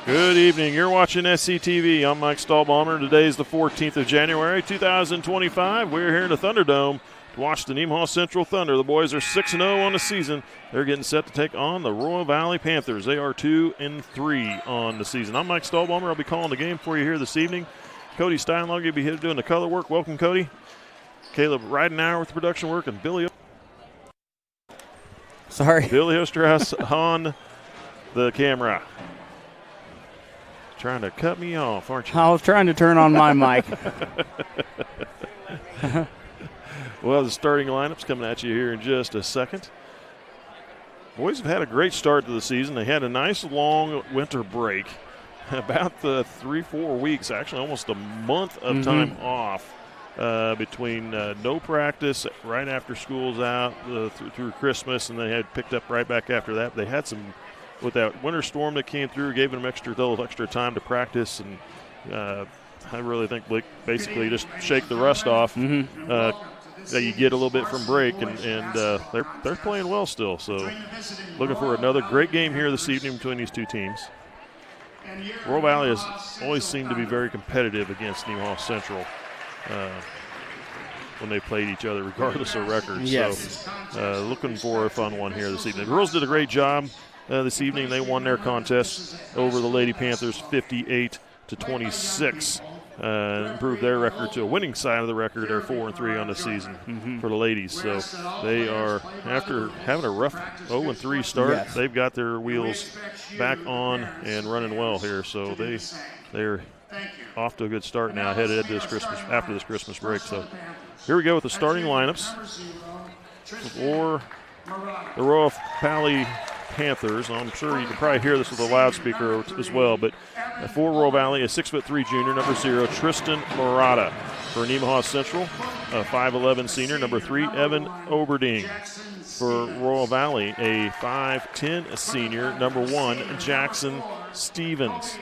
Good evening. You're watching SCTV. I'm Mike Stahlbaumer. Today is the 14th of January, 2025. We're here in the Thunderdome to watch the Nemaha Central Thunder. The boys are 6-0 on the season. They're getting set to take on the Royal Valley Panthers. They are 2-3 on the season. I'm Mike Stahlbaumer. I'll be calling the game for you here this evening. Cody Steinlog will be here doing the color work. Welcome, Cody. Caleb Ridenauer with the production work, and Billy Ostrauss on the camera. Trying to cut me off, aren't you? I was trying to turn on my mic. Well, the starting lineup's coming at you here in just a second. Boys have had a great start to the season. They had a nice long winter break, about the 3-4 weeks, actually almost a month of time off between no practice right after school's out through Christmas, and they had picked up right back after that. They had some. With that winter storm that came through, gave them extra time to practice, and I really think basically just shake the rust off that you get a little bit from break, and they're playing well still. So looking for another great game here this evening between these two teams. Royal Valley has always seemed to be very competitive against Nemaha Central when they played each other, regardless of records. Yes. So looking for a fun one here this evening. The girls did a great job. This evening they won their contest over the Lady Panthers 58-26. Improved their record to a winning side of the record. They're 4-3 on the season for the ladies. So they are, after having a rough 0-3 start, they've got their wheels back on and running well here. So they're off to a good start now, headed to after this Christmas break. So here we go with the starting lineups for the Royal Valley Panthers. I'm sure you can probably hear this with a loudspeaker as well, but for Royal Valley, a 6'3" junior, number 0, Tristan Murata. For Nemaha Central, a 5'11" senior, number 3, Evan Oberding. For Royal Valley, a 5'10" senior, number 1, Jackson Stevens.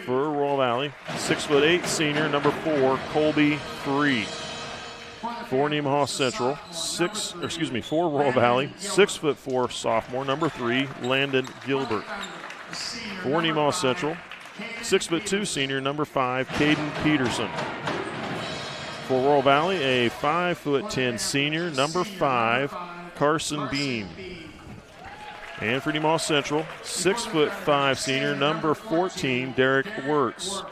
For Royal Valley, 6'8" senior, number 4, Colby Free. For Nemaha Central, for Royal Valley, 6'4" sophomore, number 3, Landon Gilbert. For Nemaha Central, 6'2" senior, number 5, Caden Peterson. For Royal Valley, a 5'10" senior, number 5, Carson Beam. And for Nemaha Central, 6'5" senior, number 14, Derek Wirtz.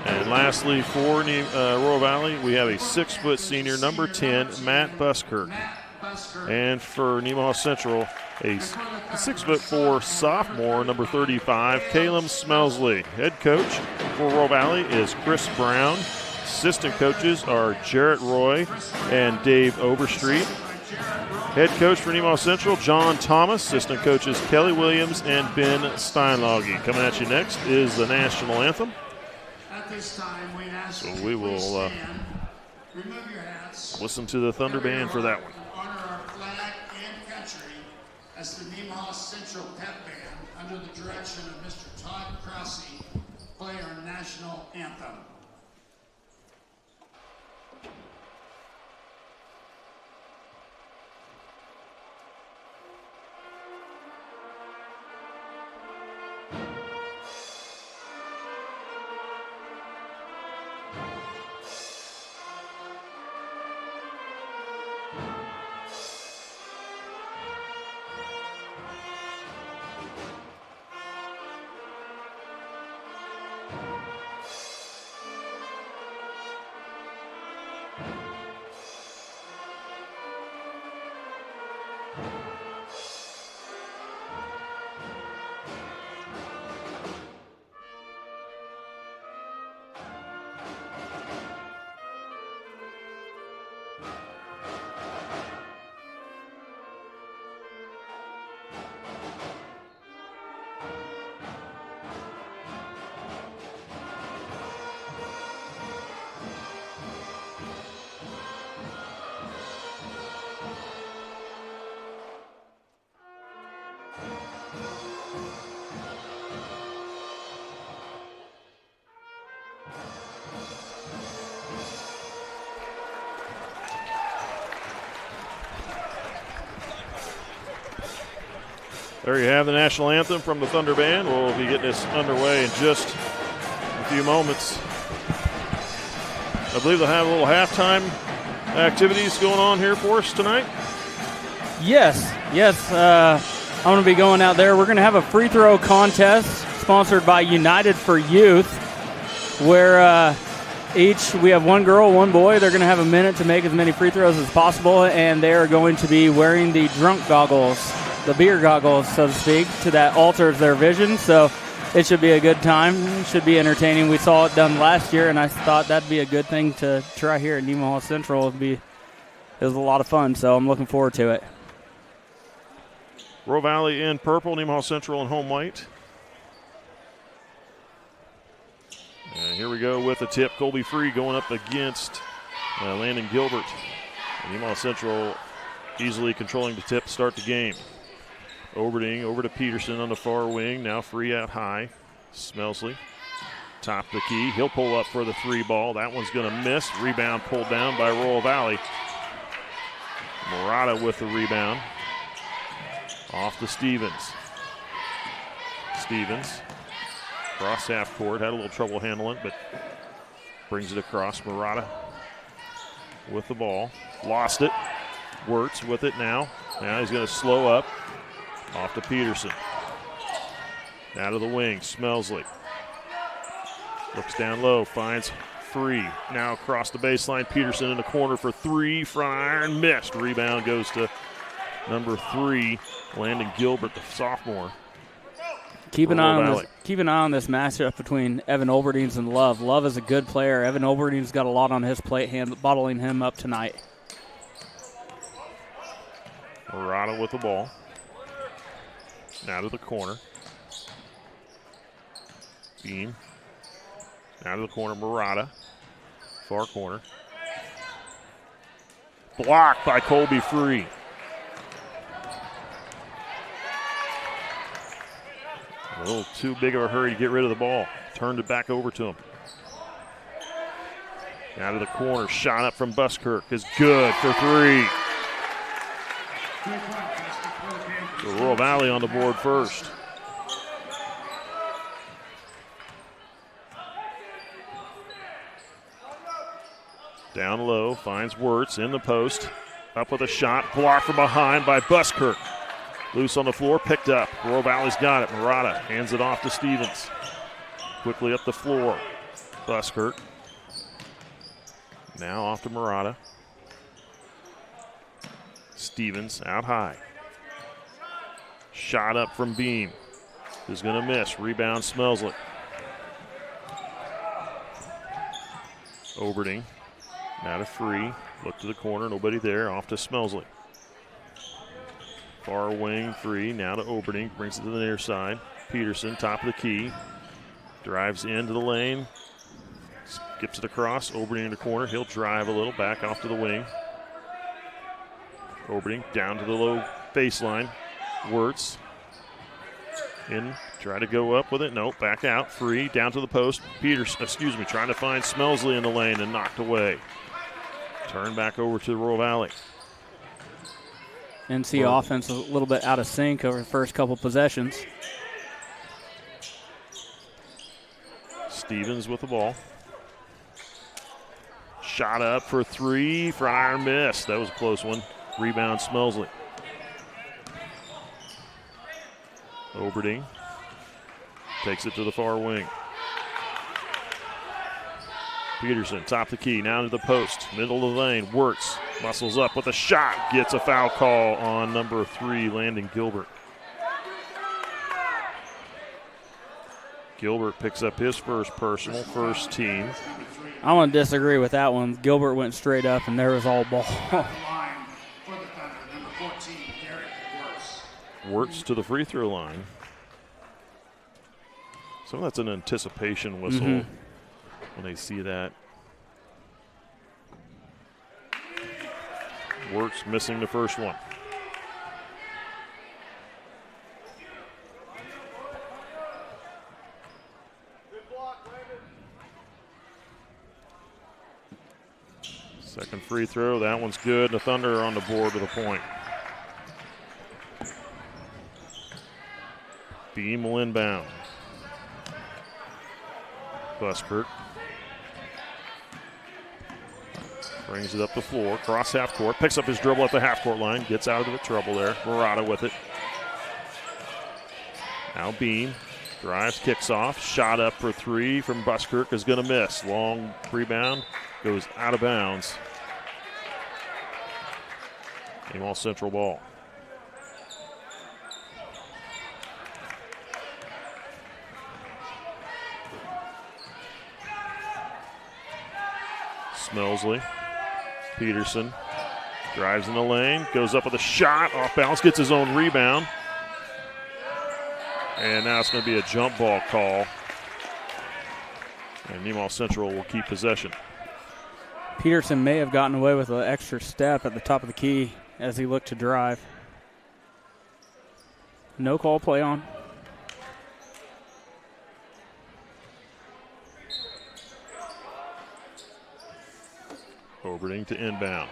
And lastly, for Royal Valley, we have a 6' senior, number 10, Matt Buskirk. And for Nemaha Central, a 6'4" sophomore, number 35, Caleb Smelsley. Head coach for Royal Valley is Chris Brown. Assistant coaches are Jarrett Roy and Dave Overstreet. Head coach for Nemaha Central, John Thomas. Assistant coaches Kelly Williams and Ben Steinloggy. Coming at you next is the national anthem. So we will listen to the Thunder Band for that one. Honor our flag and country as the Nemaha Central Pep Band, under the direction of Mr. Todd Krause, play our national anthem. There you have the national anthem from the Thunder Band. We'll be getting this underway in just a few moments. I believe they'll have a little halftime activities going on here for us tonight. Yes. I'm going to be going out there. We're going to have a free throw contest sponsored by United for Youth, where we have one girl, one boy. They're going to have a minute to make as many free throws as possible, and they are going to be wearing the drunk goggles, the beer goggles, so to speak, that alters their vision. So it should be a good time. It should be entertaining. We saw it done last year, and I thought that'd be a good thing to try here at Nemaha Central. It was a lot of fun, so I'm looking forward to it. Royal Valley in purple, Nemaha Central in home white. And here we go with the tip. Colby Free going up against Landon Gilbert. And Nemaha Central easily controlling the tip to start the game. Oberding over to Peterson on the far wing. Now Free out high. Smelsley, top the key. He'll pull up for the three ball. That one's going to miss. Rebound pulled down by Royal Valley. Murata with the rebound. Off to Stevens. Cross half court. Had a little trouble handling, but brings it across. Murata with the ball. Lost it. Wirtz with it now. Now he's going to slow up. Off to Peterson. Out of the wing. Smelsley. Looks down low. Finds Free. Now across the baseline. Peterson in the corner for three. Front iron. Missed. Rebound goes to number 3, Landon Gilbert, the sophomore. Keep an eye on this matchup between Evan Olberdings and Love. Love is a good player. Evan Olberdings got a lot on his plate, bottling him up tonight. Murata with the ball. Out of the corner. Beam. Out of the corner, Murata. Far corner. Blocked by Colby Free. A little too big of a hurry to get rid of the ball. Turned it back over to him. Out of the corner, shot up from Buskirk is good for 3. So Royal Valley on the board first. Down low, finds Wirtz in the post. Up with a shot, blocked from behind by Buskirk. Loose on the floor, picked up. Royal Valley's got it. Murata hands it off to Stevens. Quickly up the floor. Buskirk. Now off to Murata. Stevens out high. Shot up from Beam. Is going to miss. Rebound Smelsley. Oberding. Now to Free. Look to the corner. Nobody there. Off to Smelsley. Far wing, Free, now to Oberding, brings it to the near side. Peterson, top of the key, drives into the lane, skips it across. Oberding in the corner, he'll drive a little, back off to the wing. Oberding down to the low baseline. Wirtz in, try to go up with it, nope, back out. Free, down to the post. Peterson, trying to find Smelsley in the lane and knocked away. Turn back over to Royal Valley. NC offense a little bit out of sync over the first couple possessions. Stevens with the ball. Shot up for 3, front iron miss. That was a close one. Rebound Smelsley. Oberding takes it to the far wing. Peterson, top the key, now to the post, middle of the lane. Wirtz muscles up with a shot, gets a foul call on number 3, Landon Gilbert. Gilbert picks up his first personal, first team. I want to disagree with that one. Gilbert went straight up, and there was all ball. Wirtz to the free throw line. So that's an anticipation whistle when they see that. Wirtz missing the first one. Second free throw, that one's good. The Thunder are on the board with a point. Team will inbound. Buskirk brings it up the floor, cross half court, picks up his dribble at the half court line, gets out of the trouble there. Murata with it. Now Beam drives, kicks off, shot up for three from Buskirk is going to miss. Long rebound, goes out of bounds. Nemaha Central ball. Smelsley, Peterson drives in the lane, goes up with a shot, off balance, gets his own rebound. And now it's going to be a jump ball call. And Nemaha Central will keep possession. Peterson may have gotten away with an extra step at the top of the key as he looked to drive. No call, play on. Oberding to inbound.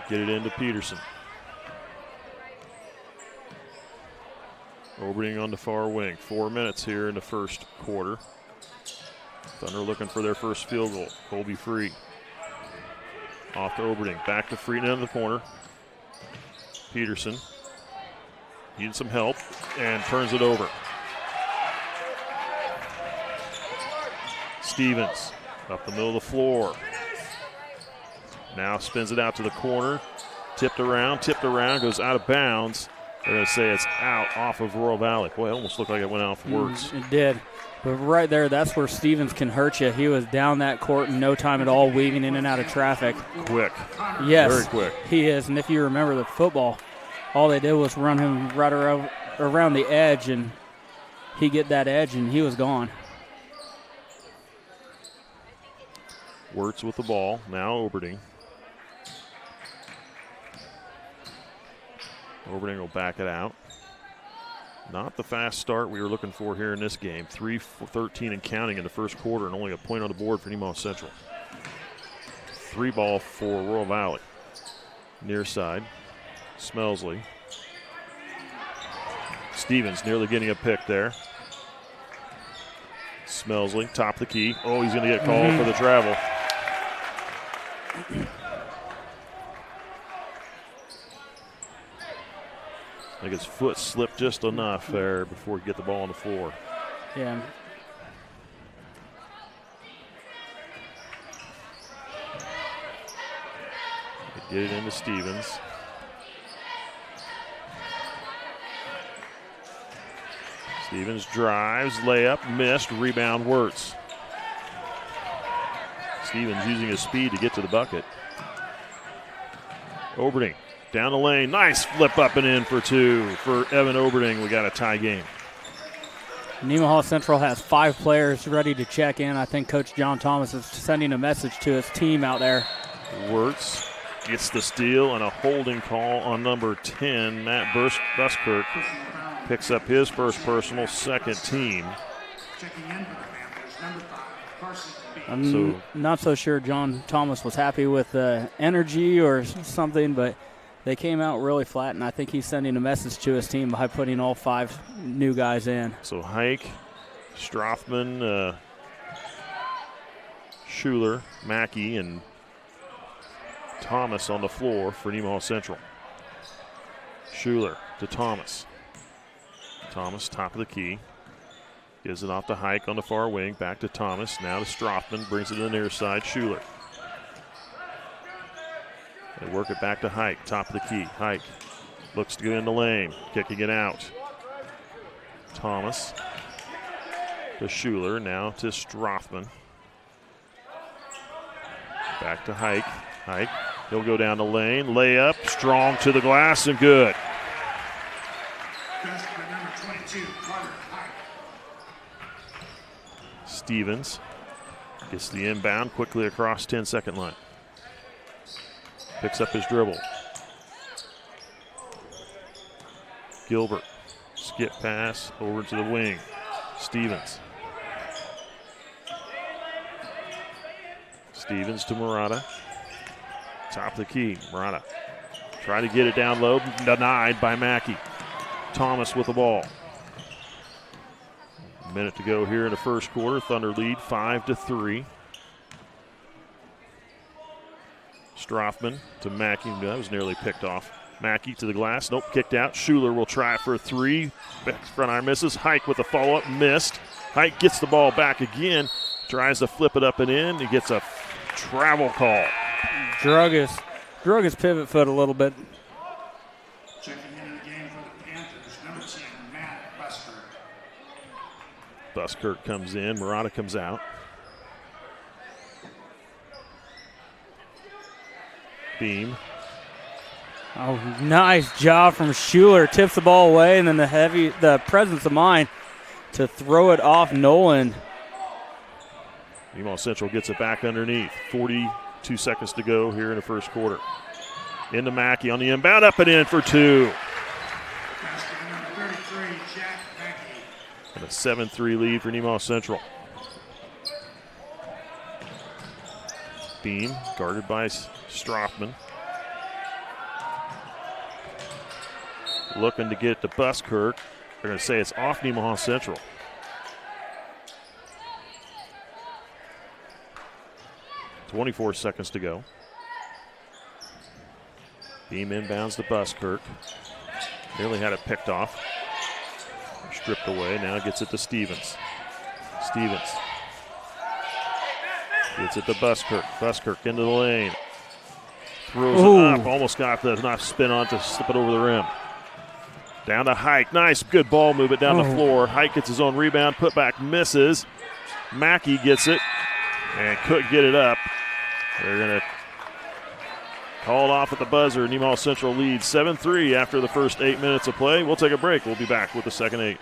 Get it into Peterson. Oberding on the far wing. 4 minutes here in the first quarter. Thunder looking for their first field goal. Colby Free. Off to Oberding. Back to Free down the corner. Peterson needs some help and turns it over. Stevens up the middle of the floor. Now spins it out to the corner. Tipped around, goes out of bounds. They're going to say it's out off of Royal Valley. Boy, it almost looked like it went out for words. It did. But right there, that's where Stevens can hurt you. He was down that court in no time at all, weaving in and out of traffic. Quick. Yes. Very quick. He is. And if you remember the football, all they did was run him right around the edge, and he get that edge, and he was gone. Wirtz with the ball. Now Oberding. Oberding will back it out. Not the fast start we were looking for here in this game. 3 for 13 and counting in the first quarter, and only a point on the board for Nemaha Central. 3 ball for Royal Valley. Near side. Smelsley. Stevens nearly getting a pick there. Smelsley, top of the key. Oh, he's going to get called for the travel. I think his foot slipped just enough there before he get the ball on the floor. Yeah. Get it into Stevens. Stevens drives, layup, missed, rebound Wirtz. Stevens using his speed to get to the bucket. Oberding down the lane, nice flip up and in for 2 for Evan Oberding. We got a tie game. Nemaha Central has 5 players ready to check in. I think Coach John Thomas is sending a message to his team out there. Wirtz gets the steal and a holding call on number 10, Matt Buskirk. Picks up his first personal, second team. I'm not so sure John Thomas was happy with the energy or something, but they came out really flat, and I think he's sending a message to his team by putting all 5 new guys in. So Hike, Strothman, Schuler, Mackey, and Thomas on the floor for Nemaha Central. Schuler to Thomas. Thomas, top of the key. Gives it off to Hike on the far wing. Back to Thomas. Now to Strothman. Brings it to the near side. Schuler. They work it back to Hike. Top of the key. Hike looks to get in the lane. Kicking it out. Thomas to Schuler. Now to Strothman. Back to Hike. Hike. He'll go down the lane. Layup. Strong to the glass and good. Stevens gets the inbound quickly across 10-second line. Picks up his dribble. Gilbert, skip pass over to the wing. Stevens. Stevens to Murata. Top of the key, Murata. Try to get it down low, denied by Mackey. Thomas with the ball. A minute to go here in the first quarter. Thunder lead 5-3. Strothman to Mackey. That was nearly picked off. Mackey to the glass. Nope, kicked out. Schuler will try for a three. Back front iron misses. Hike with the follow-up. Missed. Hike gets the ball back again. Tries to flip it up and in. He gets a travel call. Drug his pivot foot a little bit. Checking into the game for the Panthers, number 10, Matt Buskirk. Buskirk comes in. Murata comes out. Beam. Oh, nice job from Schuler. Tips the ball away, and then the presence of mind to throw it off Nolan. Nemaha Central gets it back underneath. 42 seconds to go here in the first quarter. Into Mackey on the inbound, up and in for two. Number 33, Jack Mackey. And a 7-3 lead for Nemaha Central. Beam guarded by Strothman. Looking to get it to Buskirk. They're going to say it's off Nemaha Central. .24 seconds to go. Beam inbounds to Buskirk. Nearly had it picked off. Stripped away. Now gets it to Stevens. Stevens gets it to Buskirk. Buskirk into the lane. Throws it up. Almost got the enough spin on to slip it over the rim. Down to Hike. Nice, good ball movement down the floor. Hike gets his own rebound. Putback misses. Mackey gets it and couldn't get it up. They're going to call it off at the buzzer. Nemaha Central leads 7-3 after the first 8 minutes of play. We'll take a break. We'll be back with the second 8.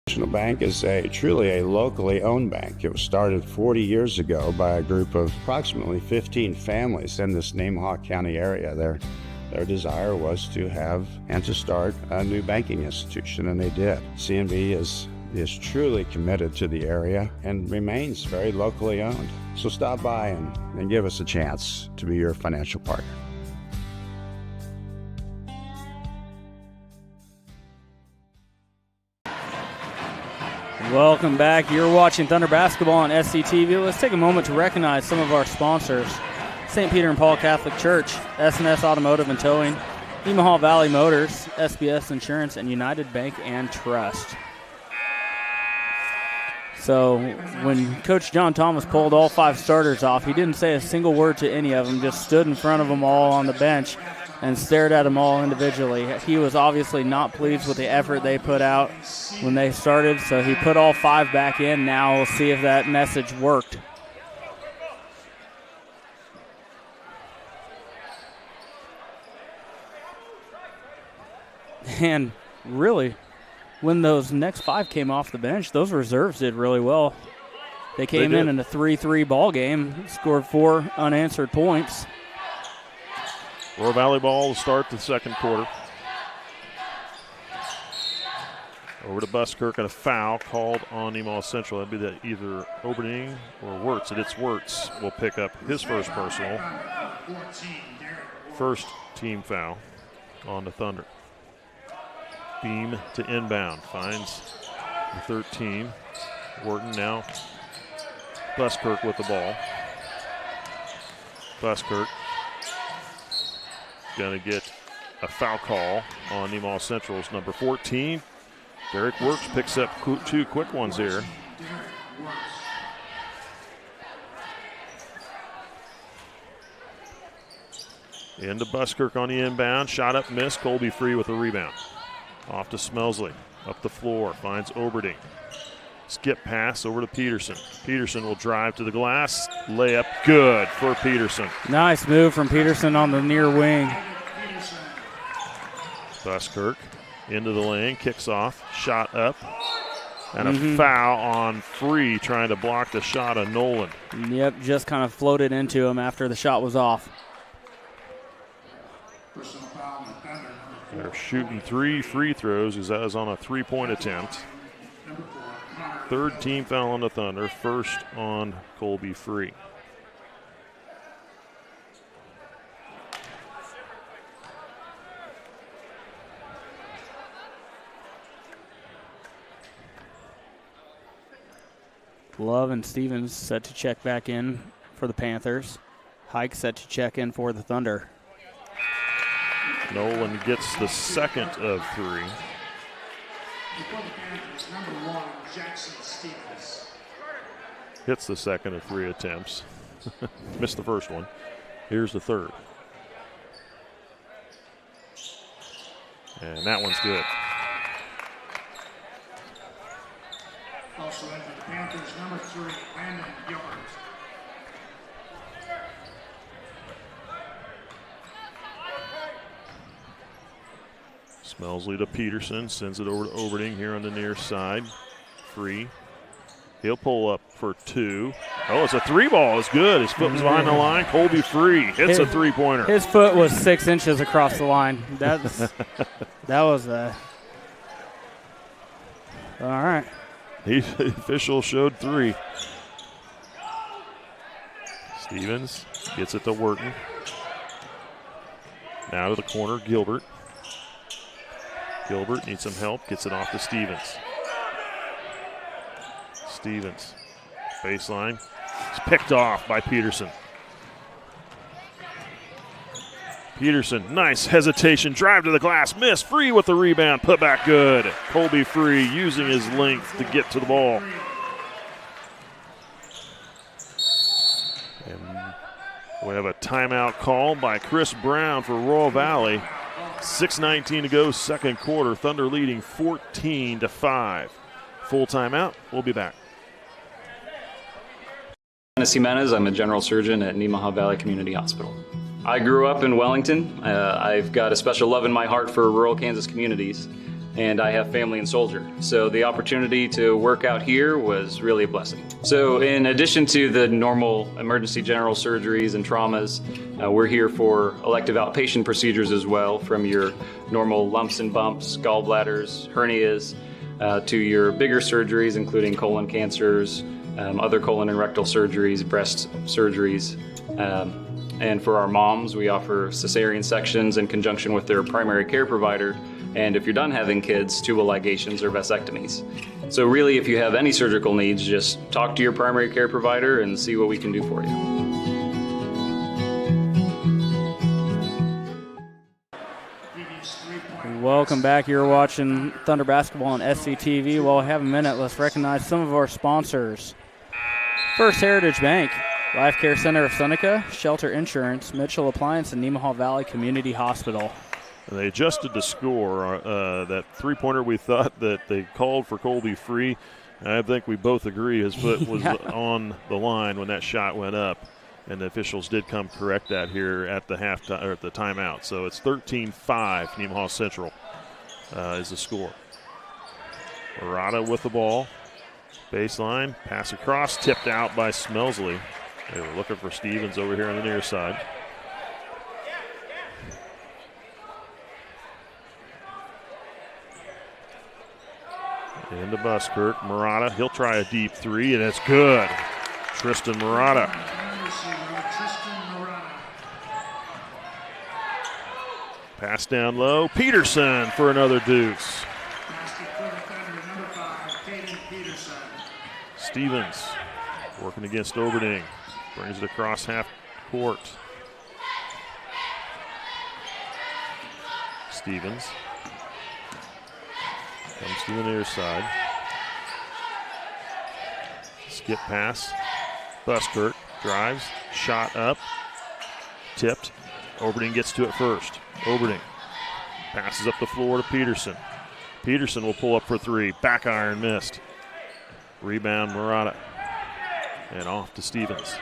National Bank is truly a locally owned bank. It was started 40 years ago by a group of approximately 15 families in this Nemaha County area. Their desire was to have and to start a new banking institution, and they did. CNB is truly committed to the area and remains very locally owned. So stop by and give us a chance to be your financial partner. Welcome back. You're watching Thunder Basketball on SCTV. Let's take a moment to recognize some of our sponsors. St. Peter and Paul Catholic Church, S&S Automotive and Towing, Nemaha Valley Motors, SBS Insurance, and United Bank and Trust. So when Coach John Thomas pulled all 5 starters off, he didn't say a single word to any of them, just stood in front of them all on the bench and stared at them all individually. He was obviously not pleased with the effort they put out when they started, so he put all 5 back in. Now we'll see if that message worked. And really, when those next 5 came off the bench, those reserves did really well. They came in a 3-3 ball game, scored 4 unanswered points. Royal Valley ball to start the second quarter. Over to Buskirk and a foul called on Nemaha Central. That'd be either Oberding or Wirtz. And it's Wirtz will pick up his first personal. First team foul on the Thunder. Beam to inbound. Finds the 13. Wharton now. Buskirk with the ball. Buskirk going to get a foul call on Nemaha Central's number 14. Derek Works picks up 2 quick ones here. Into Buskirk on the inbound. Shot up, miss. Colby Free with the rebound. Off to Smelsley. Up the floor. Finds Oberding. Skip pass over to Peterson. Peterson will drive to the glass. Layup good for Peterson. Nice move from Peterson on the near wing. Buskirk into the lane. Kicks off. Shot up. And a foul on Free trying to block the shot of Nolan. Yep, just kind of floated into him after the shot was off. They're shooting 3 free throws as that is on a 3-point attempt. Third team foul on the Thunder, first on Colby Free. Love and Stevens set to check back in for the Panthers. Hike set to check in for the Thunder. Nolan gets the second of 3. Before the Panthers, number 1, Jackson Stevens. Hits the second of 3 attempts. Missed the first one. Here's the third. And that one's good. Also in for the Panthers, number 3, Landon Gilbert. Smelsley to Peterson, sends it over to Oberding here on the near side. Free. He'll pull up for 2. Oh, it's a 3 ball. It's good. His foot was behind the line. Colby Free hits a 3-pointer. His foot was 6 inches across the line. That was a. All right. The official showed 3. Stevens gets it to Wharton. Now to the corner, Gilbert. Gilbert needs some help, gets it off to Stevens. Stevens, baseline. It's picked off by Peterson. Peterson, nice hesitation, drive to the glass, miss, Free with the rebound, put back good. Colby Free using his length to get to the ball. And we have a timeout call by Chris Brown for Royal Valley. 6:19 to go, second quarter. Thunder leading 14-5. Full timeout. We'll be back. Jimenez. I'm a general surgeon at Nemaha Valley Community Hospital. I grew up in Wellington. I've got a special love in my heart for rural Kansas communities, and I have family in Soldier. So the opportunity to work out here was really a blessing. So in addition to the normal emergency general surgeries and traumas, we're here for elective outpatient procedures as well, from your normal lumps and bumps, gallbladders, hernias, to your bigger surgeries, including colon cancers, other colon and rectal surgeries, breast surgeries. And for our moms, we offer cesarean sections in conjunction with their primary care provider. And if you're done having kids, tubal ligations or vasectomies. So really, if you have any surgical needs, just talk to your primary care provider and see what we can do for you. Welcome back. You're watching Thunder Basketball on SCTV. While we have a minute, let's recognize some of our sponsors. First Heritage Bank, Life Care Center of Seneca, Shelter Insurance, Mitchell Appliance, and Nemaha Valley Community Hospital. And they adjusted the score. That 3-pointer we thought that they called for Colby Free, I think we both agree his foot was on the line when that shot went up. And the officials did come correct that here at the halftime or at the timeout. So it's 13-5. Nemaha Central is the score. Murata with the ball. Baseline, pass across, tipped out by Smelsley. They were looking for Stevens over here on the near side. Into Buskirk, Murata, he'll try a deep 3, and it's good. Tristan Murata. Pass down low, Peterson for another deuce. Stevens working against Oberding, brings it across half court. Stevens comes to the near side. Skip pass. Buskirk drives, shot up, tipped. Oberding gets to it first. Oberding passes up the floor to Peterson. Peterson will pull up for 3. Back iron missed. Rebound Murata. And off to Stevens.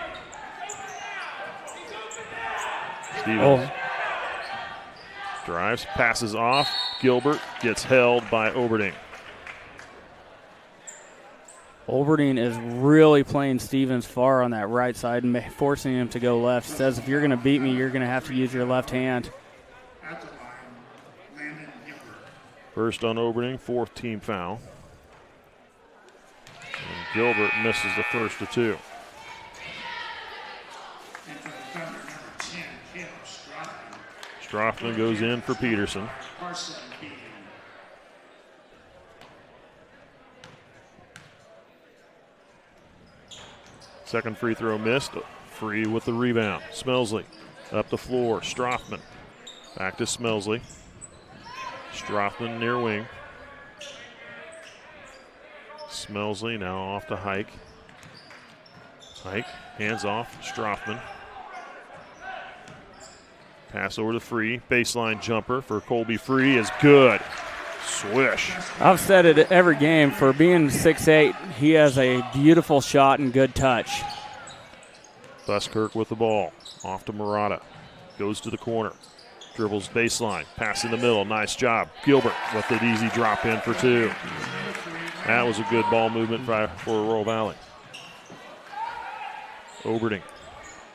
Stevens drives, passes off. Gilbert gets held by Oberding. Oberding is really playing Stevens far on that right side and forcing him to go left. Says if you're going to beat me, you're going to have to use your left hand. First on Oberding, 4th team foul. And Gilbert misses the first of 2. Strothman goes in for Peterson. Second free throw missed. Free with the rebound. Smelsley up the floor. Strothman back to Smelsley. Strothman near wing. Smelsley now off to Hike. Hike, hands off, Strothman. Pass over to Free. Baseline jumper for Colby Free is good. Swish. I've said it every game. For being 6'8", he has a beautiful shot and good touch. Buskirk with the ball. Off to Murata. Goes to the corner. Dribbles baseline. Pass in the middle. Nice job. Gilbert with the easy drop in for 2. That was a good ball movement for Royal Valley. Oberding.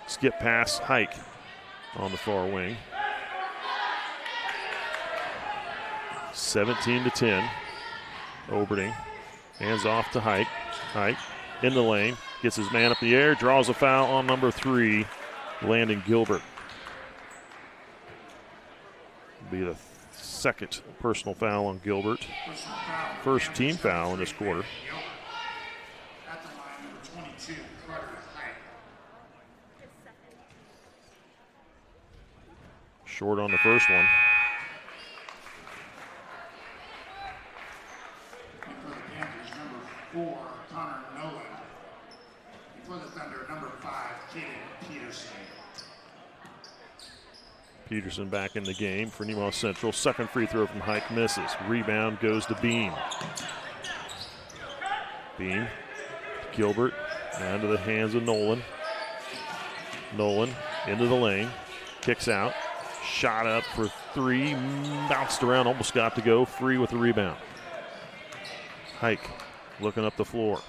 Skip pass. Hike on the far wing. 17-10. Oberding. Hands off to Hike. Hike in the lane. Gets his man up the air. Draws a foul on number 3. Landon Gilbert. Will be the second personal foul on Gilbert. First team foul in this quarter. At the line, number 22, Carter Hike. Short on the first one. And for the Panthers, number 4, Connor Nolan. And for the Thunder, number 5, Kaden Peterson. Peterson back in the game for Nemaha Central. Second free throw from Hike misses. Rebound goes to Beam. Beam. Gilbert. Down to the hands of Nolan. Nolan into the lane. Kicks out. Shot up for 3. Bounced around. Almost got to go. Free with the rebound. Hike looking up the floor.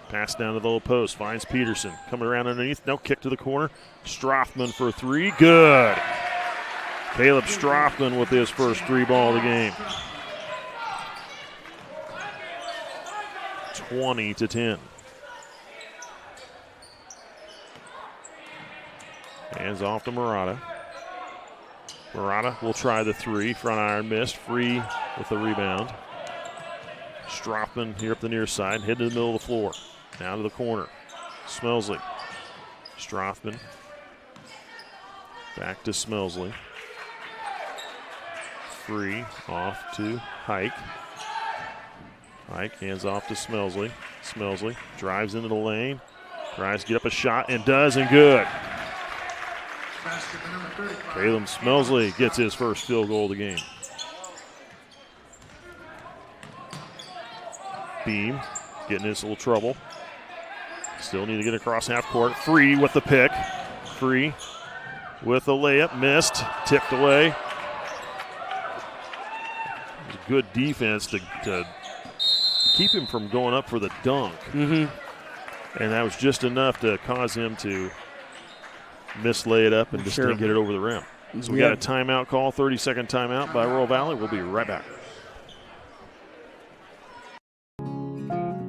Pass down to the low post. Finds Peterson. Coming around underneath. No, kick to the corner. Strothman for 3. Good. Caleb Strothman with his first 3 ball of the game. 20-10. Hands off to Murata. Murata will try the 3. Front iron missed. Free with the rebound. Strothman here up the near side. Heading to the middle of the floor. Down to the corner. Smelsley. Strothman. Back to Smelsley. Free off to Hike. Hike hands off to Smelsley. Smelsley drives into the lane. Tries to get up a shot and does, and good. Caleb Smelsley gets his first field goal of the game. Beam getting into a little trouble. Still need to get across half court. Free with the pick. Free with the layup. Missed. Tipped away. It was good defense to keep him from going up for the dunk. And that was just enough to cause him to mislay it up and just didn't get it over the rim. So we got a timeout call, 30-second timeout by Royal Valley. We'll be right back.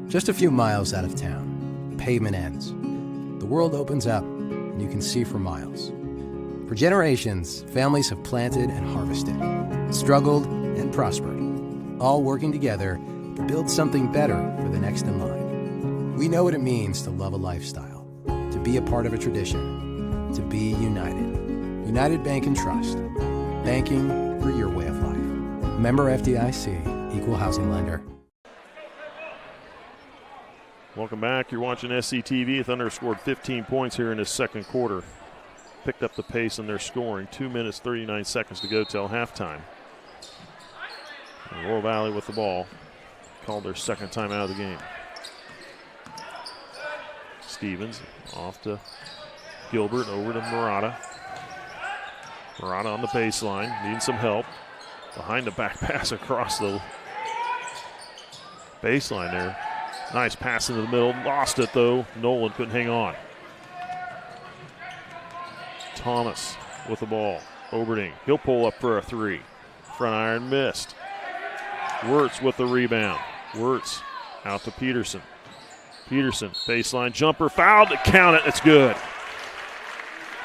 Just a few miles out of town, pavement ends. The world opens up, and you can see for miles. For generations, families have planted and harvested, struggled and prospered, all working together to build something better for the next in line. We know what it means to love a lifestyle, to be a part of a tradition, to be united. United Bank and Trust. Banking for your way of life. Member FDIC, Equal Housing Lender. Welcome back. You're watching SCTV. Thunder scored 15 points here in this second quarter. Picked up the pace in their scoring. 2 minutes, 39 seconds to go till halftime. And Royal Valley with the ball. Called their second time out of the game. Stevens off to Gilbert, over to Murata. Murata on the baseline, needing some help. Behind the back pass across the baseline there. Nice pass into the middle. Lost it, though. Nolan couldn't hang on. Thomas with the ball. Oberding. He'll pull up for a 3. Front iron missed. Wirtz with the rebound. Wirtz out to Peterson. Peterson, baseline jumper. Fouled to count it. It's good.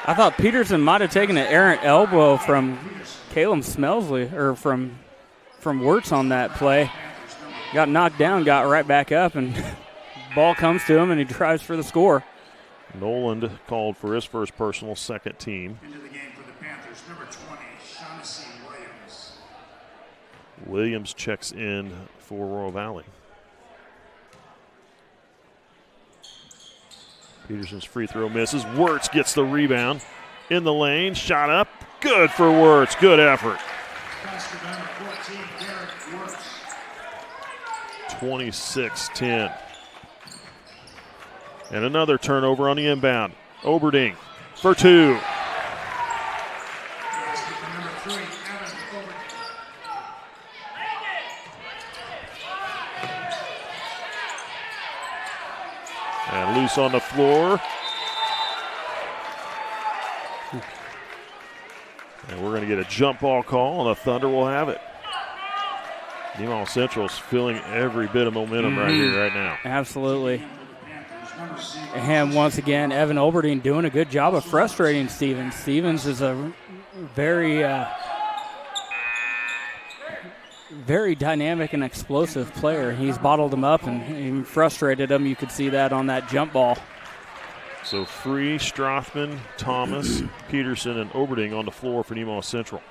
I thought Peterson might have taken an errant elbow from Caleb Smelsley, or from Wirtz on that play. Got knocked down, got right back up, and ball comes to him, and he drives for the score. Noland called for his first personal, second team. Into the game for the Panthers, number 20, Shaughnessy Williams. Williams checks in for Royal Valley. Peterson's free throw misses. Wirtz gets the rebound in the lane. Shot up. Good for Wirtz. Good effort. Basket number 14, Derek Wirtz. 26-10. And another turnover on the inbound. Oberding for two. Basket number 3, Evan Oberding. And loose on the floor. And we're going to get a jump ball call, and the Thunder will have it. Nemaha Central's feeling every bit of momentum right here, right now. Absolutely. And once again, Evan Oberding doing a good job of frustrating Stevens. Stevens is a very, very dynamic and explosive player. He's bottled him up and he frustrated him. You could see that on that jump ball. So Free, Strothman, Thomas, Peterson, and Oberding on the floor for Nemaha Central.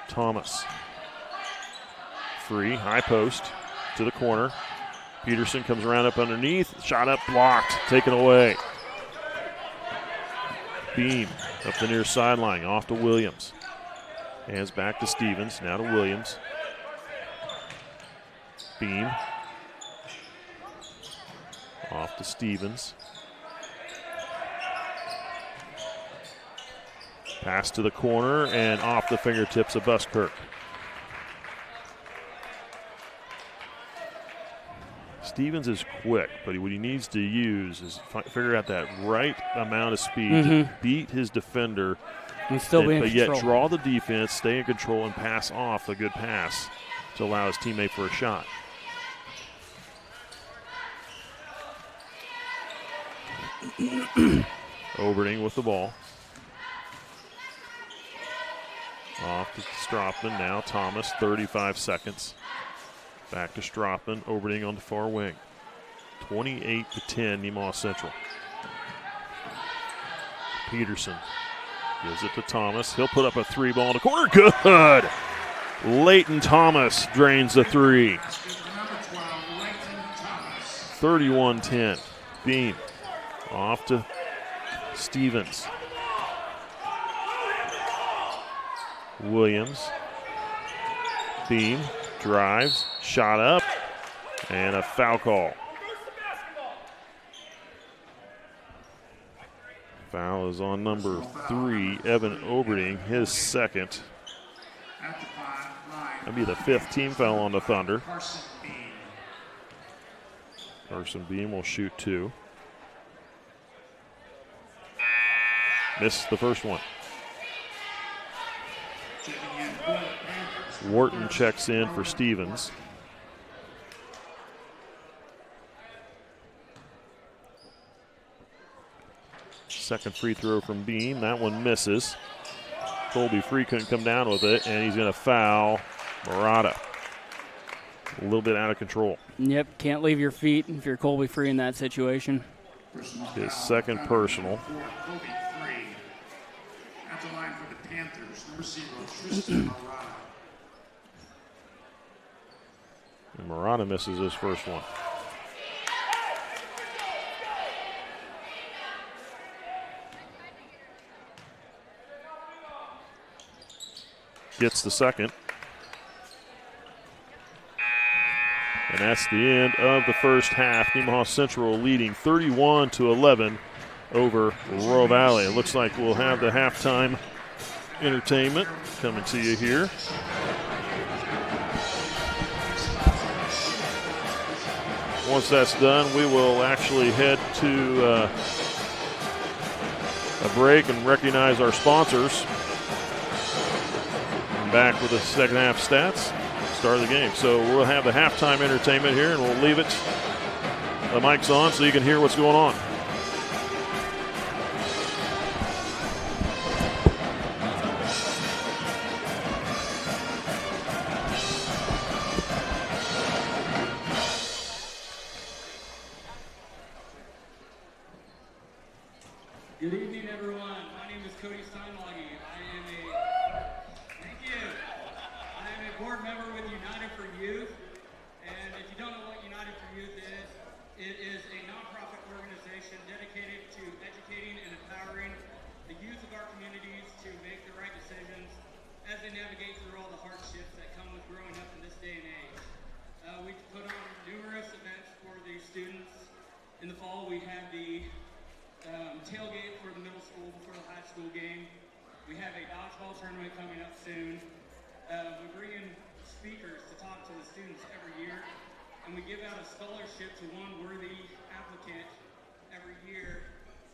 Thomas. Free, high post to the corner. Peterson comes around up underneath. Shot up, blocked, taken away. Beam up the near sideline, off to Williams. Hands back to Stevens, now to Williams. Beam. Off to Stevens. Pass to the corner and off the fingertips of Buskirk. Stevens is quick, but what he needs to use is figure out that right amount of speed to beat his defender, and still be in but control. Yet draw the defense, stay in control, and pass off a good pass to allow his teammate for a shot. Oberding with the ball. Off to Strothman, now Thomas, 35 seconds. Back to Strothman, Oberding on the far wing. 28-10, Nemaha Central. Peterson gives it to Thomas. He'll put up a three ball in the corner. Good! Leighton Thomas drains the three. 31-10. Beam off to Stevens. Williams. Beam drives, shot up, and a foul call. Foul is on number 3, Evan Oberding, his second. That'll be the fifth team foul on the Thunder. Carson Beam will shoot two. Missed the first one. Wharton checks in for Stevens. Second free throw from Beam. That one misses. Colby Free couldn't come down with it, and he's going to foul Murata. A little bit out of control. Yep, can't leave your feet if you're Colby Free in that situation. His second personal. At the line for the Panthers, number 0, Tristan Murata. And Murata misses his first one. Gets the second. And that's the end of the first half. Nemaha Central leading 31-11 over Royal Valley. It looks like we'll have the halftime entertainment coming to you here. Once that's done, we will actually head to a break and recognize our sponsors. Back with the second half stats, start of the game. So we'll have the halftime entertainment here, and we'll leave it, the mic's on so you can hear what's going on. board member with United for Youth. And if you don't know what United for Youth is, it is a nonprofit organization dedicated to educating and empowering the youth of our communities to make the right decisions as they navigate through all the hardships that come with growing up in this day and age. We put on numerous events for the students. In the fall, we have the tailgate for the middle school before the high school game. We have a dodgeball tournament coming up soon. We bring in speakers to talk to the students every year, and we give out a scholarship to one worthy applicant every year.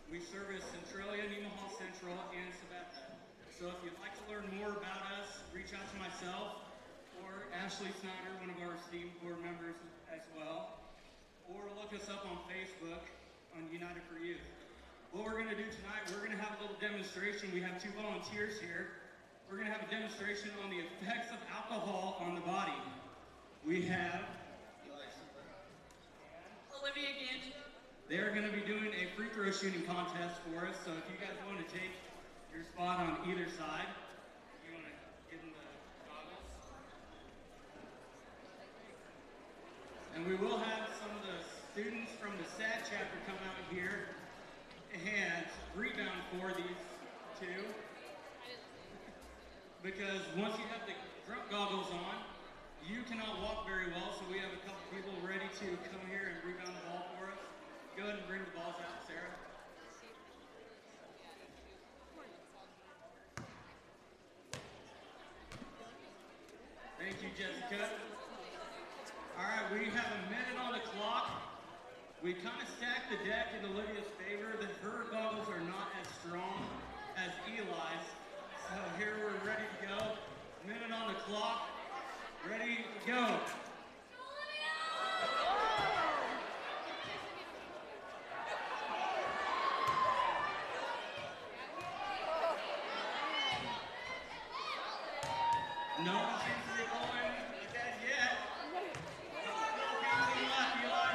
We service Centralia, Nemaha Central, and Sabetha. So if you'd like to learn more about us, reach out to myself or Ashley Snyder, one of our esteemed board members as well, or look us up on Facebook on United for Youth. What we're going to do tonight, we're going to have a little demonstration. We have 2 volunteers here. We're going to have a demonstration on the effects of alcohol on the body. We have Olivia Gant. They're going to be doing a free throw shooting contest for us. So if you guys want to take your spot on either side, you want to give them the goggles. And we will have some of the students from the SAT chapter come out here and rebound for these 2. Because once you have the drunk goggles on, you cannot walk very well, so we have a couple people ready to come here and rebound the ball for us. Go ahead and bring the balls out, Sarah. Thank you, Jessica. All right, we have a minute on the clock. We kind of stacked the deck in Olivia's favor. Her goggles are not as strong as Eli's. So here we're ready to go. Minute on the clock. Ready, go. No one seems to be going ahead yet. Philippines left, Eli.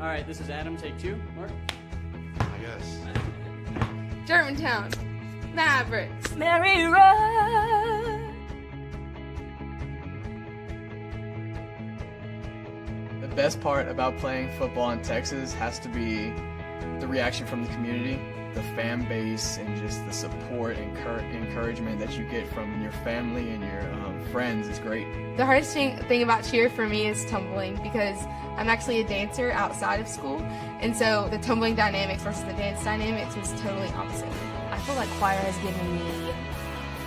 All right, this is Adam. Take 2. Mark? I guess. Germantown. Mavericks. Mary Road. The best part about playing football in Texas has to be the reaction from the community, the fan base, and just the support and encouragement that you get from your family and your friends is great. The hardest thing about cheer for me is tumbling, because I'm actually a dancer outside of school, and so the tumbling dynamics versus the dance dynamics was totally opposite. I feel like choir has given me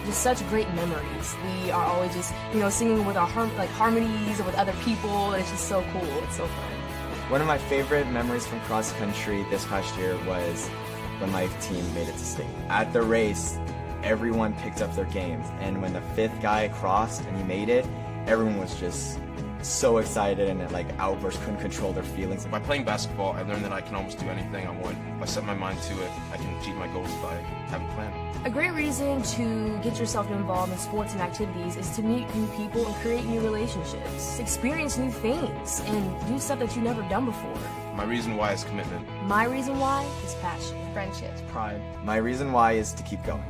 just such great memories. We are always just, singing with our harmonies and with other people, and it's just so cool. It's so fun. One of my favorite memories from cross country this past year was when my team made it to state. At the race, everyone picked up their games, and when the 5th guy crossed and he made it, everyone was just so excited and outbursts, couldn't control their feelings. By playing basketball, I learned that I can almost do anything I want. If I set my mind to it, I can achieve my goals if I have a plan. A great reason to get yourself involved in sports and activities is to meet new people and create new relationships, experience new things, and do stuff that you've never done before. My reason why is commitment. My reason why is passion, Friendships. Pride. My reason why is to keep going.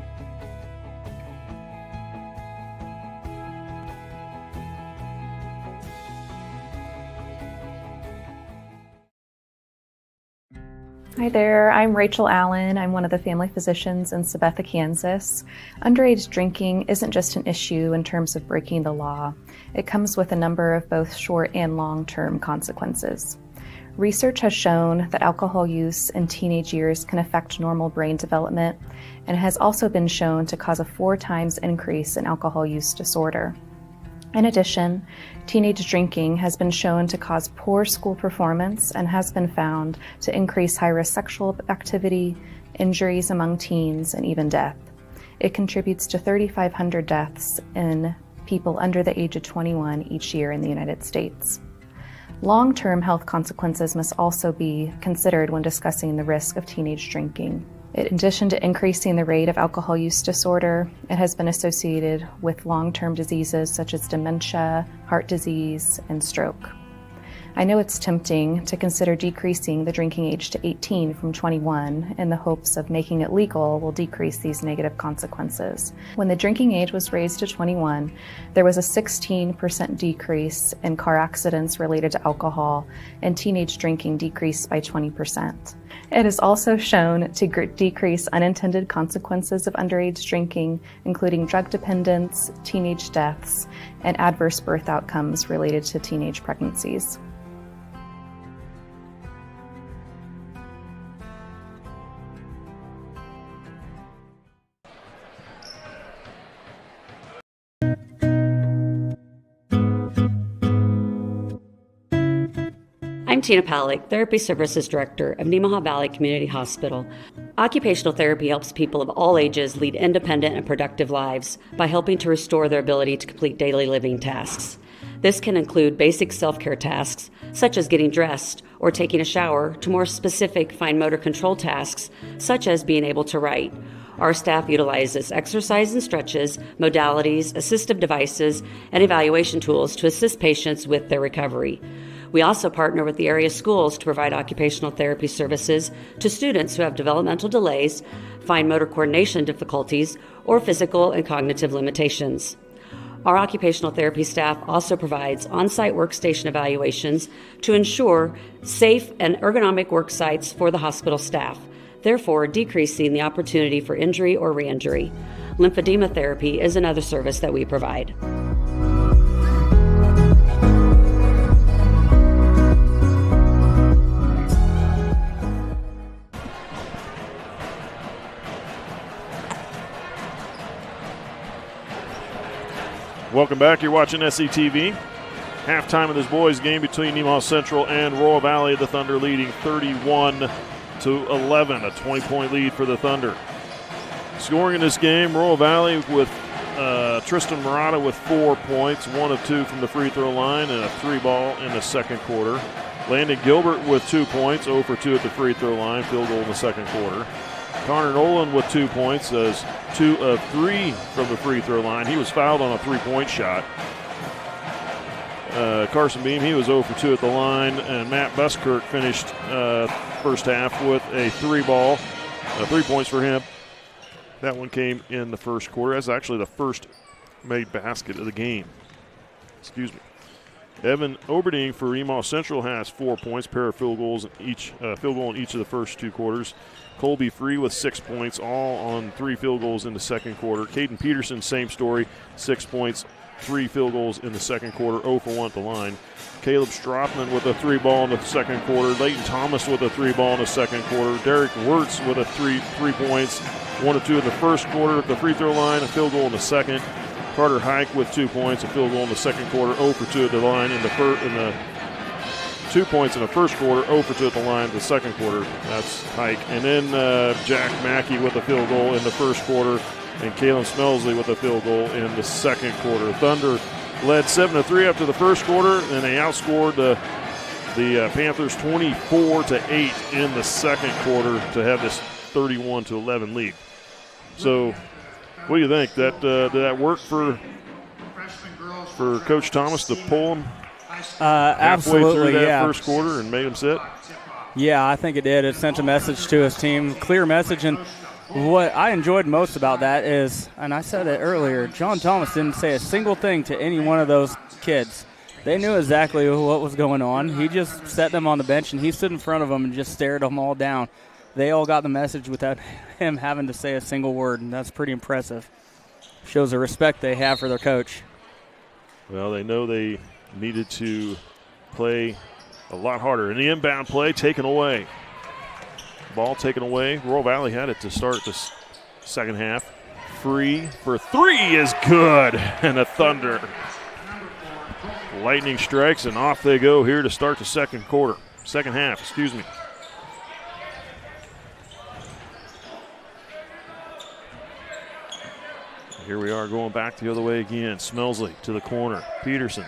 Hi there, I'm Rachel Allen. I'm one of the family physicians in Sabetha, Kansas. Underage drinking isn't just an issue in terms of breaking the law. It comes with a number of both short and long-term consequences. Research has shown that alcohol use in teenage years can affect normal brain development, and has also been shown to cause a 4 times increase in alcohol use disorder. In addition, teenage drinking has been shown to cause poor school performance and has been found to increase high-risk sexual activity, injuries among teens, and even death. It contributes to 3,500 deaths in people under the age of 21 each year in the United States. Long-term health consequences must also be considered when discussing the risk of teenage drinking. In addition to increasing the rate of alcohol use disorder, it has been associated with long-term diseases such as dementia, heart disease, and stroke. I know it's tempting to consider decreasing the drinking age to 18 from 21 in the hopes of making it legal will decrease these negative consequences. When the drinking age was raised to 21, there was a 16% decrease in car accidents related to alcohol, and teenage drinking decreased by 20%. It is also shown to decrease unintended consequences of underage drinking, including drug dependence, teenage deaths, and adverse birth outcomes related to teenage pregnancies. I'm Tina Palick, Therapy Services Director of Nemaha Valley Community Hospital. Occupational therapy helps people of all ages lead independent and productive lives by helping to restore their ability to complete daily living tasks. This can include basic self-care tasks, such as getting dressed or taking a shower, to more specific fine motor control tasks, such as being able to write. Our staff utilizes exercise and stretches, modalities, assistive devices, and evaluation tools to assist patients with their recovery. We also partner with the area schools to provide occupational therapy services to students who have developmental delays, fine motor coordination difficulties, or physical and cognitive limitations. Our occupational therapy staff also provides on-site workstation evaluations to ensure safe and ergonomic work sites for the hospital staff, therefore decreasing the opportunity for injury or re-injury. Lymphedema therapy is another service that we provide. Welcome back. You're watching SCTV. Halftime of this boys game between Nemaha Central and Royal Valley. The Thunder leading 31-11, a 20-point lead for the Thunder. Scoring in this game, Royal Valley with Tristan Murata with 4 points, 1 of 2 from the free throw line, and a 3-ball in the second quarter. Landon Gilbert with 2 points, 0 for 2 at the free throw line, field goal in the second quarter. Connor Nolan with 2 points, as 2 of 3 from the free throw line. He was fouled on a 3-point shot. Carson Beam, he was 0 for 2 at the line, and Matt Buskirk finished first half with a 3 points for him. That one came in the first quarter. That's actually the first made basket of the game. Excuse me. Evan Oberding for Nemaha Central has 4 points, pair of field goal in each of the first 2 quarters. Colby Free with 6 points, all on 3 field goals in the second quarter. Caden Peterson, same story, 6 points, 3 field goals in the second quarter, 0 for 1 at the line. Caleb Strothman with a 3-ball in the second quarter. Leighton Thomas with a 3-ball in the second quarter. Derek Wirtz with a 3 points, 1 of 2 in the first quarter at the free throw line, a field goal in the second. Carter Hike with 2 points, a field goal in the second quarter, 0 for 2 at the line in the 2 points in the first quarter, 0 for 2 at the line in the second quarter. That's Hike. And then Jack Mackey with a field goal in the first quarter, and Kalen Smelsley with a field goal in the second quarter. Thunder led 7-3 after the first quarter, and they outscored the Panthers 24-8 in the second quarter to have this 31-11 lead. So, what do you think? Did that work for Coach Thomas to pull him halfway through that first quarter and made him sit? Yeah, I think it did. It sent a message to his team, clear message. And what I enjoyed most about that is, and I said it earlier, John Thomas didn't say a single thing to any one of those kids. They knew exactly what was going on. He just set them on the bench, and he stood in front of them and just stared them all down. They all got the message without him having to say a single word, and that's pretty impressive. Shows the respect they have for their coach. Well, they know they needed to play a lot harder. And the inbound play taken away. Ball taken away. Royal Valley had it to start the second half. Free for 3 is good. And the Thunder. Lightning strikes, and off they go here to start the second half, excuse me. Here we are going back the other way again. Smelsley to the corner. Peterson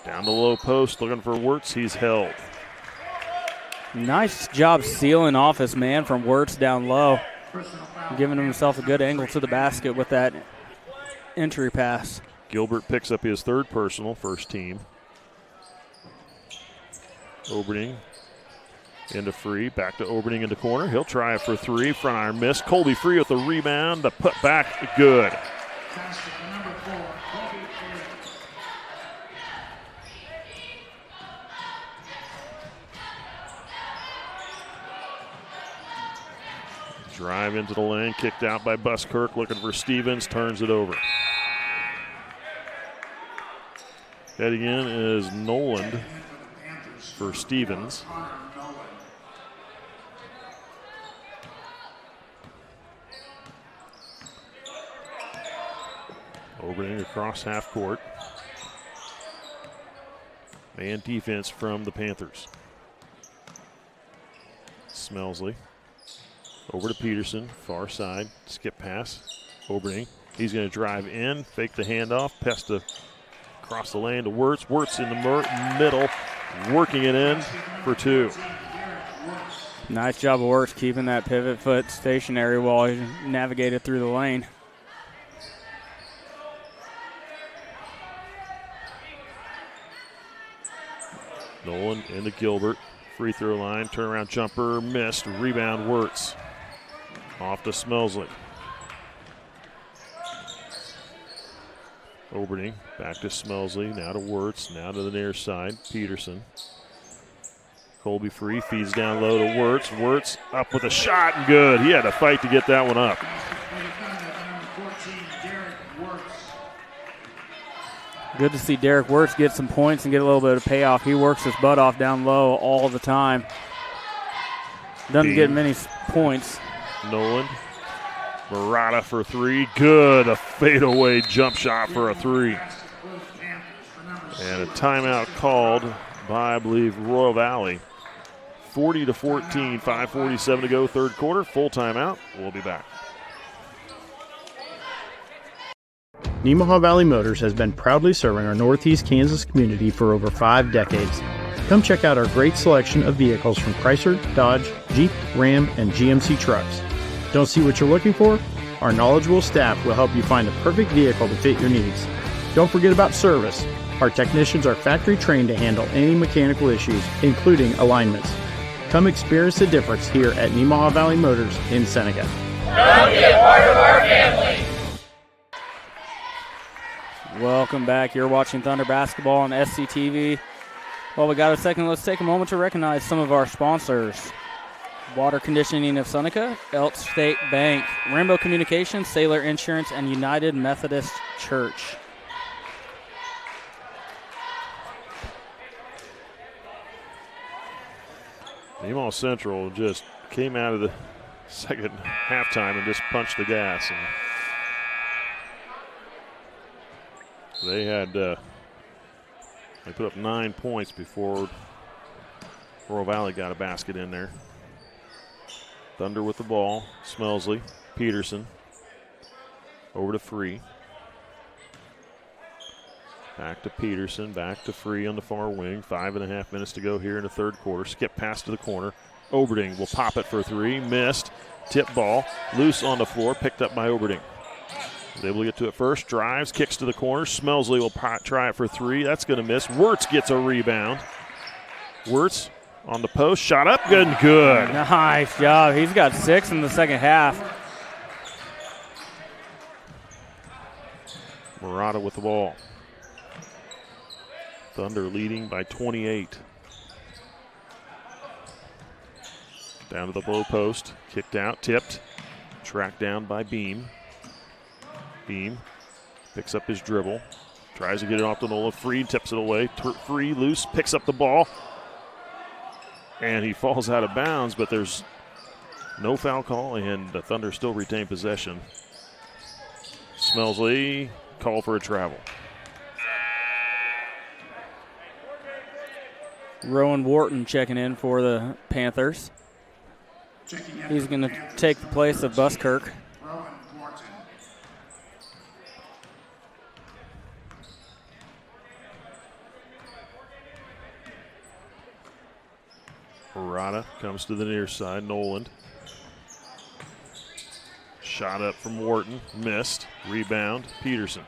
down the low post looking for Wirtz. He's held. Nice job sealing off his man from Wirtz down low. Giving himself a good angle to the basket with that entry pass. Gilbert picks up his 3rd personal, first team. Oberding into Free, back to Oberding into corner. He'll try it for 3, front iron miss. Colby Free with the rebound, the put back, good. Drive into the lane, kicked out by Buskirk, looking for Stevens, turns it over. Heading in is Noland for Stevens. Oberding across half court. And defense from the Panthers. Smelsley. Over to Peterson, far side, skip pass. Oberding, he's going to drive in, fake the handoff, Pesta across the lane to Wirtz. Wirtz in the middle, working it in for 2. Nice job of Wirtz keeping that pivot foot stationary while he navigated through the lane. Nolan into Gilbert. Free throw line, turnaround jumper, missed. Rebound, Wirtz. Off to Smelsley. Oberding, back to Smelsley, now to Wirtz, now to the near side. Peterson. Colby Free, feeds down low to Wirtz. Wirtz up with a shot and good. He had to fight to get that one up. Good to see Derek Wirtz get some points and get a little bit of payoff. He works his butt off down low all the time. Doesn't get many points. Nolan. Murata for 3. Good. A fadeaway jump shot for a 3. And a timeout called by, I believe, Royal Valley. 40-14, 5:47 to go, third quarter. Full timeout. We'll be back. Nemaha Valley Motors has been proudly serving our Northeast Kansas community for over 5 decades. Come check out our great selection of vehicles from Chrysler, Dodge, Jeep, Ram, and GMC trucks. Don't see what you're looking for? Our knowledgeable staff will help you find the perfect vehicle to fit your needs. Don't forget about service. Our technicians are factory trained to handle any mechanical issues, including alignments. Come experience the difference here at Nemaha Valley Motors in Seneca. Come be a part of our family. Welcome back. You're watching Thunder Basketball on SCTV. Well, we got a second. Let's take a moment to recognize some of our sponsors. Water Conditioning of Seneca, Elk State Bank, Rainbow Communications, Sailor Insurance, and United Methodist Church. Nemaha Central just came out of the second halftime and just punched the gas. And they put up 9 points before Royal Valley got a basket in there. Thunder with the ball. Smelsley, Peterson, over to Free. Back to Peterson, back to Free on the far wing. 5.5 minutes to go here in the third quarter. Skip pass to the corner. Oberding will pop it for three. Missed. Tip ball. Loose on the floor. Picked up by Oberding. Was able to get to it first. Drives. Kicks to the corner. Smelsley will try it for three. That's going to miss. Wirtz gets a rebound. Wirtz on the post. Shot up. Good and good. Nice job. He's got 6 in the second half. Murata with the ball. Thunder leading by 28. Down to the low post. Kicked out. Tipped. Tracked down by Beam. Beam picks up his dribble. Tries to get it off to Nola. Free tips it away. Free loose. Picks up the ball. And he falls out of bounds, but there's no foul call, and the Thunder still retain possession. Smelsley, call for a travel. Rowan Wharton checking in for the Panthers. He's going to take the place of Buskirk. Murata comes to the near side. Noland. Shot up from Wharton. Missed. Rebound. Peterson.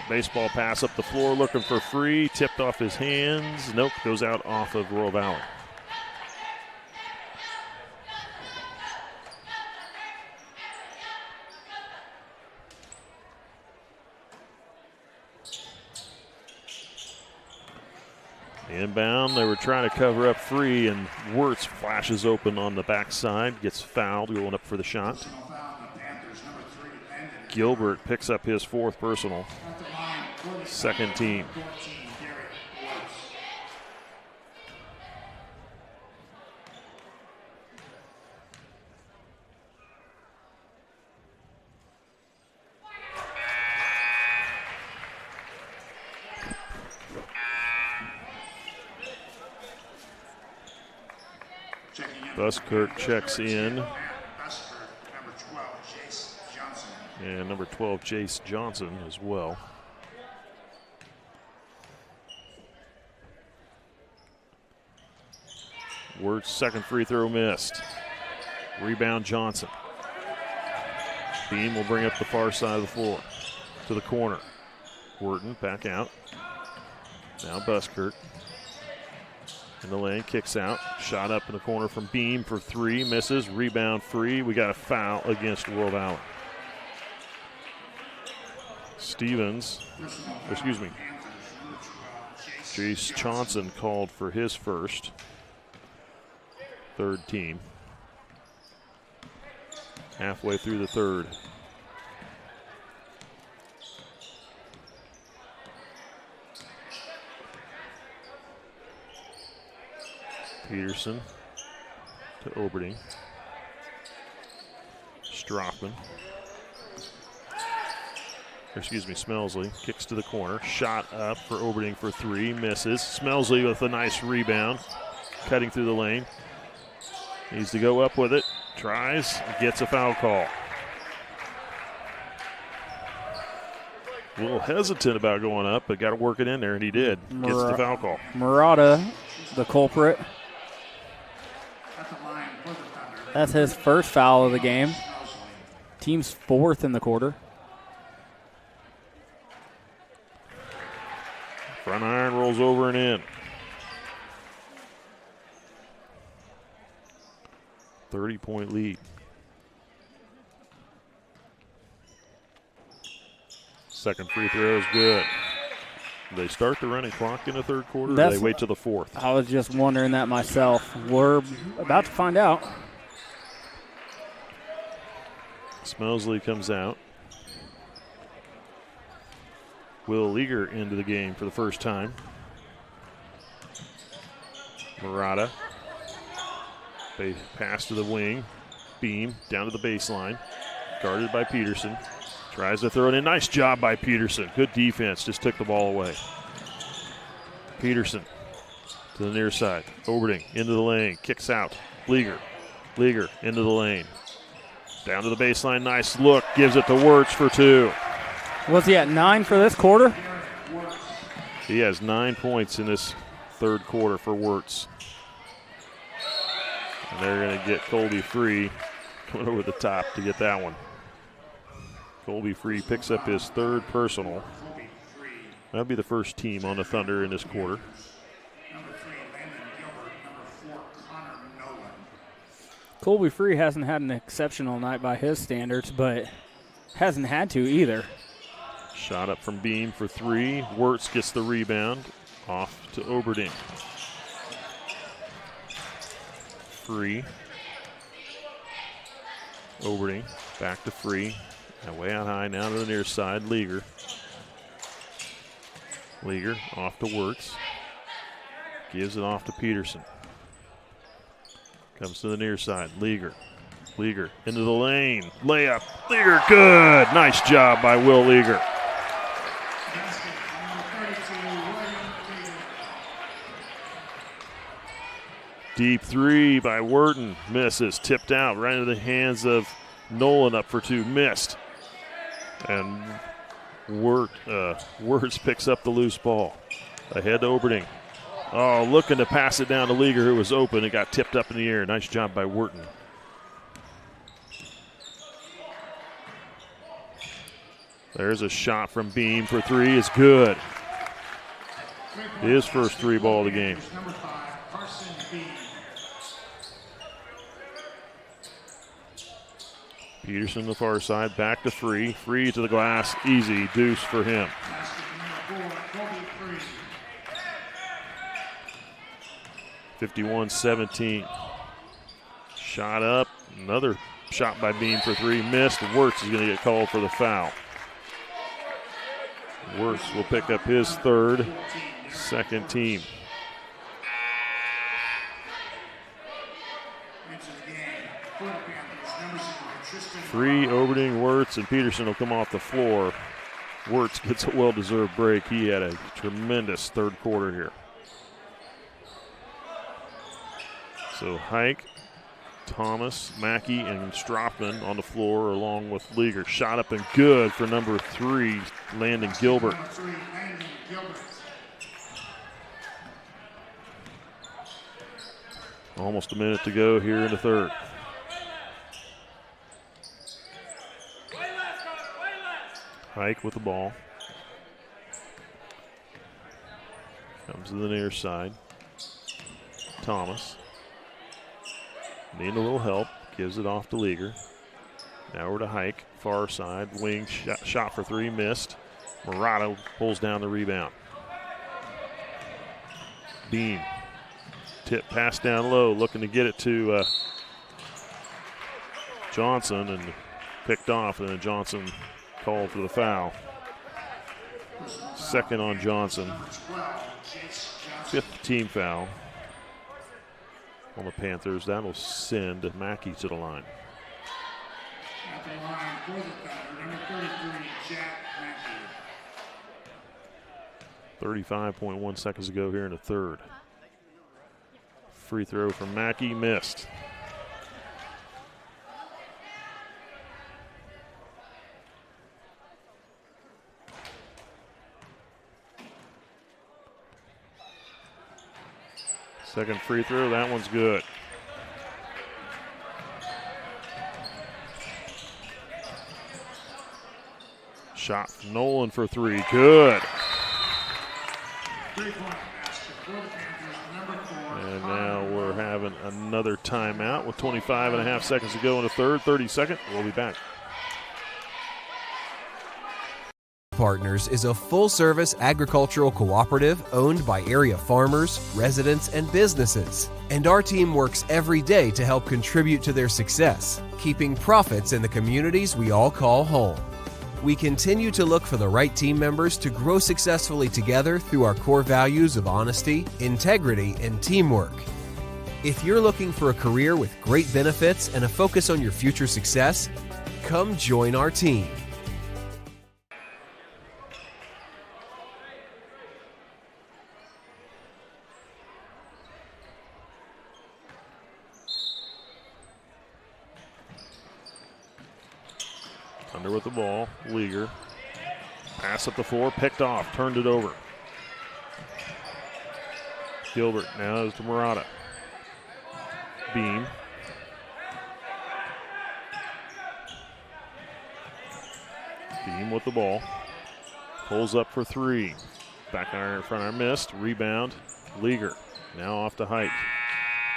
Baseball pass up the floor looking for Free. Tipped off his hands. Nope. Goes out off of Royal Valley. Inbound, they were trying to cover up Free, and Wirtz flashes open on the backside, gets fouled, going up for the shot. Gilbert picks up his 4th personal. Second team. Buskirk checks in. And number 12, Jace Johnson as well. Wirtz second free throw missed. Rebound Johnson. Beam will bring up the far side of the floor to the corner. Wharton back out. Now Buskirk. In the lane, kicks out. Shot up in the corner from Beam for three. Misses. Rebound Free. We got a foul against Royal Valley. Jace Johnson called for his first. Third team. Halfway through the third. Peterson to Oberding. Smelsley kicks to the corner. Shot up for Oberding for three. Misses. Smelsley with a nice rebound. Cutting through the lane. Needs to go up with it. Tries. Gets a foul call. A little hesitant about going up, but got to work it in there, and he did. Gets the foul call. Murata, the culprit. That's his first foul of the game. Team's 4th in the quarter. Travels over and in. 30-point lead. Second free throw is good. Do they start the running clock in the third quarter, or do they wait till the fourth? I was just wondering that myself. We're about to find out. Smelsley comes out. Will Leaguer into the game for the first time. Murata. They pass to the wing. Beam down to the baseline. Guarded by Peterson. Tries to throw it in. Nice job by Peterson. Good defense. Just took the ball away. Peterson to the near side. Oberding into the lane. Kicks out. Leaguer. Leaguer into the lane. Down to the baseline. Nice look. Gives it to Wirtz for 2. Was he at 9 for this quarter? He has 9 points in this third quarter for Wirtz. And they're going to get Colby Free coming over the top to get that one. Colby Free picks up his third personal. That'll be the first team on the Thunder in this quarter. Colby Free hasn't had an exceptional night by his standards, but hasn't had to either. Shot up from Beam for 3. Wirtz gets the rebound. Off to Oberding. Free. Oberding back to Free. And way out high now to the near side. Leaguer. Leaguer off to Wirtz. Gives it off to Peterson. Comes to the near side. Leaguer. Leaguer into the lane. Layup. Leaguer good. Nice job by Will Leaguer. Deep 3 by Wharton. Misses. Tipped out right into the hands of Nolan up for 2. Missed. And Wirtz picks up the loose ball. Ahead to Oberding. Oh, looking to pass it down to Leaguer, who was open. It got tipped up in the air. Nice job by Wharton. There's a shot from Beam for 3. It's good. His first 3 ball of the game. Peterson the far side, back to Free. Free to the glass, easy deuce for him. (51-17). Shot up, another shot by Beam for 3, missed. Wirtz is going to get called for the foul. Wirtz will pick up his third, second team. Free, Oberding, Wirtz, and Peterson will come off the floor. Wirtz gets a well-deserved break. He had a tremendous third quarter here. So Hike, Thomas, Mackey, and Strothman on the floor along with Leaguer. Shot up and good for number 3, Landon Gilbert. Almost a minute to go here in the third. Hike with the ball. Comes to the near side. Thomas. Need a little help. Gives it off to Leaguer. Now we're to Hike. Far side. Wing shot for 3. Missed. Murata pulls down the rebound. Beam. Tip pass down low. Looking to get it to Johnson. And picked off. And then Johnson called for the foul. Second on Johnson. 5th team foul on the Panthers. That'll send Mackey to the line. At the line for the Thunder, number 33, Jack Mackey. 35.1 seconds to go here in the third. Free throw from Mackey, missed. Second free throw, that one's good. Shot from Nolan for 3, good. three-point basket for the Panthers, number 4. And now we're having another timeout with 25.5 seconds to go in the third. 32nd. We'll be back. Partners is a full-service agricultural cooperative owned by area farmers, residents, and businesses. And our team works every day to help contribute to their success, keeping profits in the communities we all call home. We continue to look for the right team members to grow successfully together through our core values of honesty, integrity, and teamwork. If you're looking for a career with great benefits and a focus on your future success, come join our team. Thunder with the ball. Leaguer. Pass up the floor. Picked off. Turned it over. Gilbert now is to Murata. Beam. Beam with the ball. Pulls up for three. Back iron in front iron missed. Rebound. Leaguer. Now off to Hike.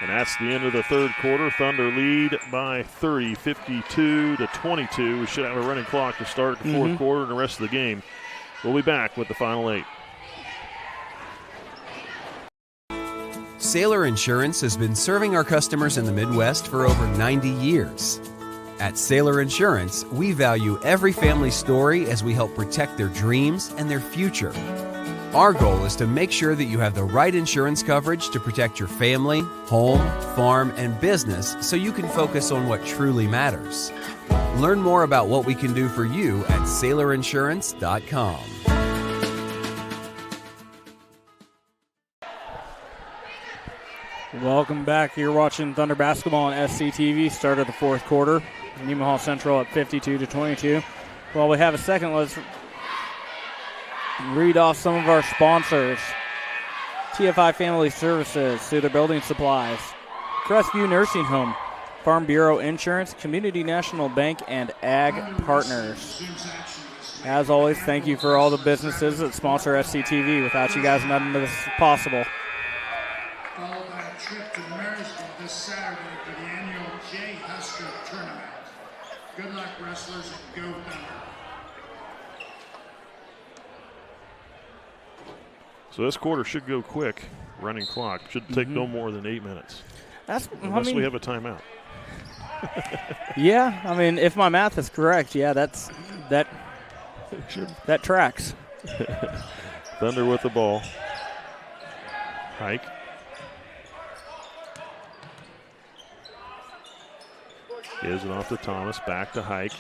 And that's the end of the third quarter. Thunder lead by 30, 52-22. We should have a running clock to start the fourth quarter and the rest of the game. We'll be back with the final 8. Sailor Insurance has been serving our customers in the Midwest for over 90 years. At Sailor Insurance, we value every family's story as we help protect their dreams and their future. Our goal is to make sure that you have the right insurance coverage to protect your family, home, farm, and business so you can focus on what truly matters. Learn more about what we can do for you at SailorInsurance.com. Welcome back. You're watching Thunder Basketball on SCTV. Start of the fourth quarter. Nemaha Central up 52-22. While we have a second, let's read off some of our sponsors. TFI Family Services, Soother Building Supplies, Crestview Nursing Home, Farm Bureau Insurance, Community National Bank, and Ag Partners. As always, thank you for all the businesses that sponsor SCTV. Without you guys, none of this is possible. Followed by a trip to Marysville this Saturday for the annual Jay Husker Tournament. Good luck, wrestlers, and go Thunder. So this quarter should go quick. Running clock should take no more than 8 minutes. Unless we have a timeout. Yeah, I mean, if my math is correct, yeah, that tracks. Thunder with the ball. Hike. Gives it off to Thomas. Back to Hike.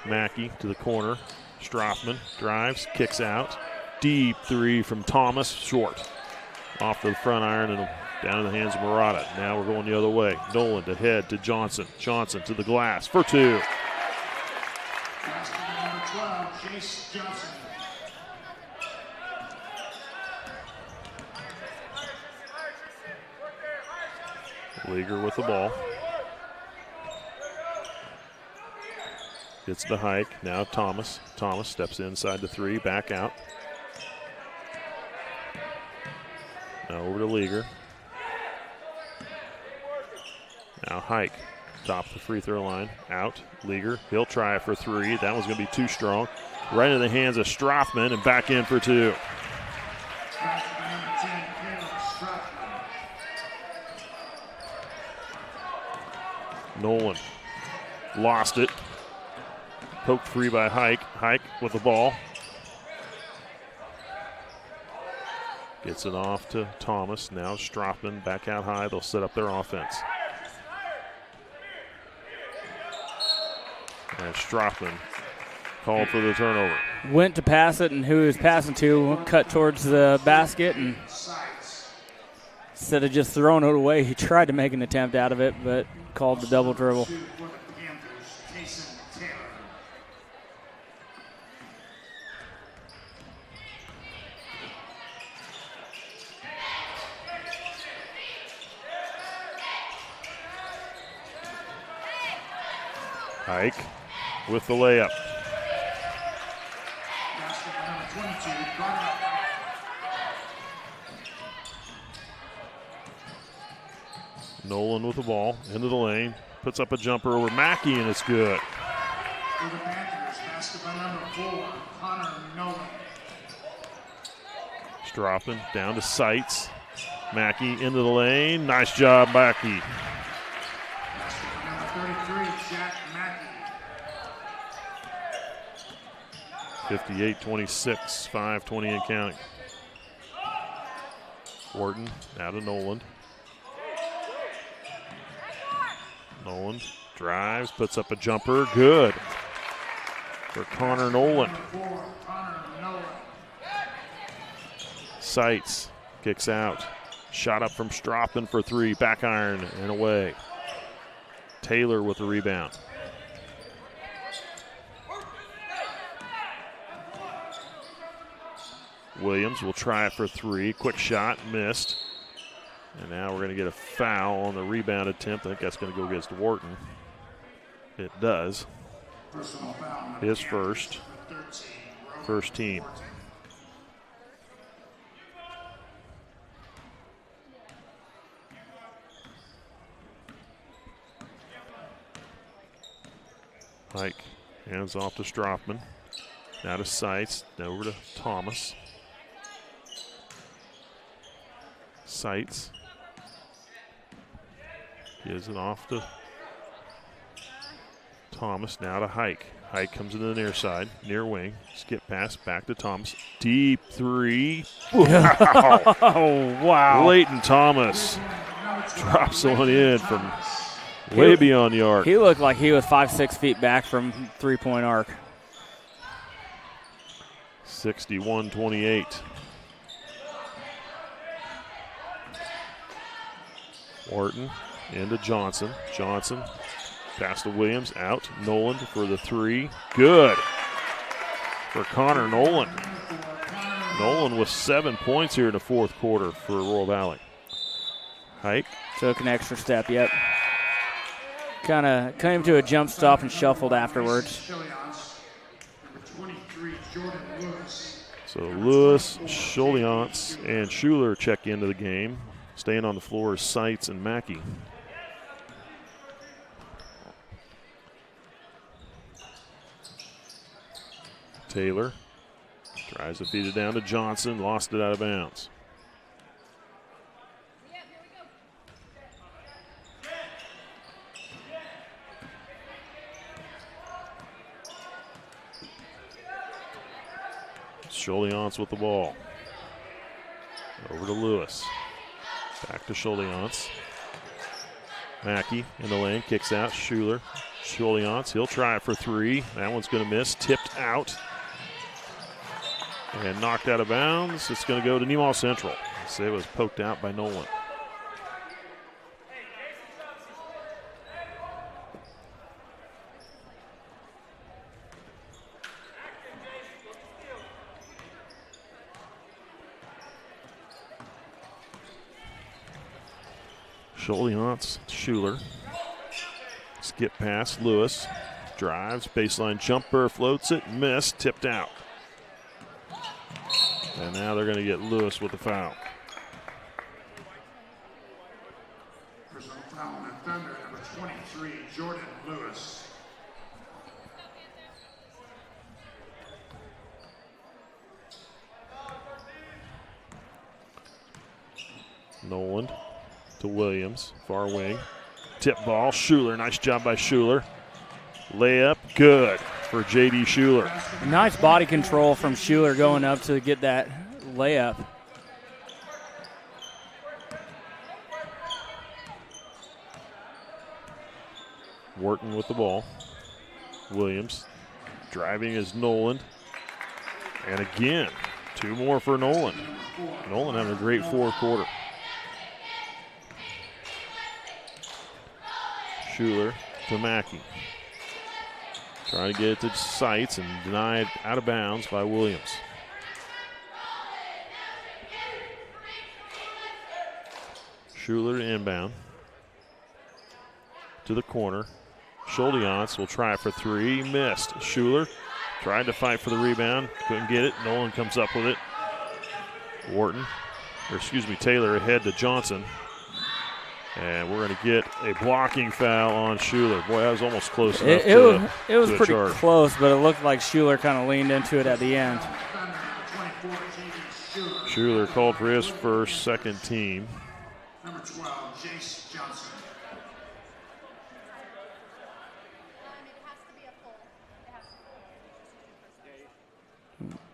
Mackey to the corner. Strothman drives, kicks out. Deep three from Thomas, short. Off to the front iron and down in the hands of Murata. Now we're going the other way. Nolan to head to Johnson. Johnson to the glass for two. Number 12, Jace Johnson. Leaguer with the ball. Gets the Hike. Now Thomas. Thomas steps inside the three, back out. Now over to Leaguer. Now Hike. Top of the free throw line. Out. Leaguer. He'll try it for three. That one's going to be too strong. Right in the hands of Strothman and back in for two. Nolan lost it. Poked free by Hike. Hike with the ball. Gets it off to Thomas. Now Strothman back out high. They'll set up their offense. And Strothman called for the turnover. Went to pass it, and who he was passing to cut towards the basket, and instead of just throwing it away, he tried to make an attempt out of it, but called the double dribble. Hike with the layup. Nolan with the ball into the lane. Puts up a jumper over Mackey, and it's good. For the Panthers, passed by number 4, Connor Nolan. Stropping down to Seitz. Mackey into the lane. Nice job, Mackey. Number 33, Jack Mackey. 58-26, 5:20 and counting. Wharton now to Nolan. Nolan drives, puts up a jumper. Good for Connor Nolan. Seitz kicks out. Shot up from Stroppin for 3. Back iron and away. Taylor with the rebound. Williams will try it for 3. Quick shot, missed. And now we're going to get a foul on the rebound attempt. I think that's going to go against Wharton. It does. His first team. Hike hands off to Strothman. Now to Seitz. Over to Thomas. Seitz gives it off to Thomas. Now to Hike. Hike comes into the near side, near wing. Skip pass back to Thomas. Deep 3. Wow. Oh, wow. Leighton Thomas drops one in from way beyond the arc. He looked like he was 5-6 feet back from three-point arc. 61-28. Wharton into Johnson. Johnson pass to Williams. Out. Nolan for the 3. Good for Connor Nolan. Nolan with 7 points here in the fourth quarter for Royal Valley. Hike. Took an extra step, yep. Kind of came to a jump stop and shuffled afterwards. So Lewis, Scholiance, and Schuler check into the game. Staying on the floor is Seitz and Mackey. Taylor tries to feed it down to Johnson, lost it out of bounds. Scholiance with the ball. Over to Lewis. Back to Scholiance. Mackey in the lane, kicks out. Schuler. Scholiance, he'll try it for 3. That one's going to miss. Tipped out. And knocked out of bounds. It's going to go to Nemaha Central. So it was poked out by Nolan. Scholiance, Schuler. Skip pass, Lewis. Drives, baseline jumper, floats it, missed, tipped out. And now they're going to get Lewis with the foul. Personal foul on the Thunder, number 23, Jordan Lewis. Nolan to Williams, far wing. Tip ball, Schuler, nice job by Schuler. Layup, good for J.D. Schuler. Nice body control from Schuler going up to get that layup. Wharton with the ball. Williams driving is Nolan. And again, 2 more for Nolan. Nolan having a great fourth quarter. Schuler to Mackey. Trying to get it to Seitz and denied out of bounds by Williams. Schuler to inbound. To the corner. Scholiance will try it for 3. Missed. Schuler tried to fight for the rebound. Couldn't get it. Nolan comes up with it. Taylor ahead to Johnson. And we're going to get a blocking foul on Schuler. Boy, that was almost close enough It was to pretty charge. close, but it looked like Schuler kind of leaned into it at the end. Schuler called for his first, second team. Number 12, Jace Johnson.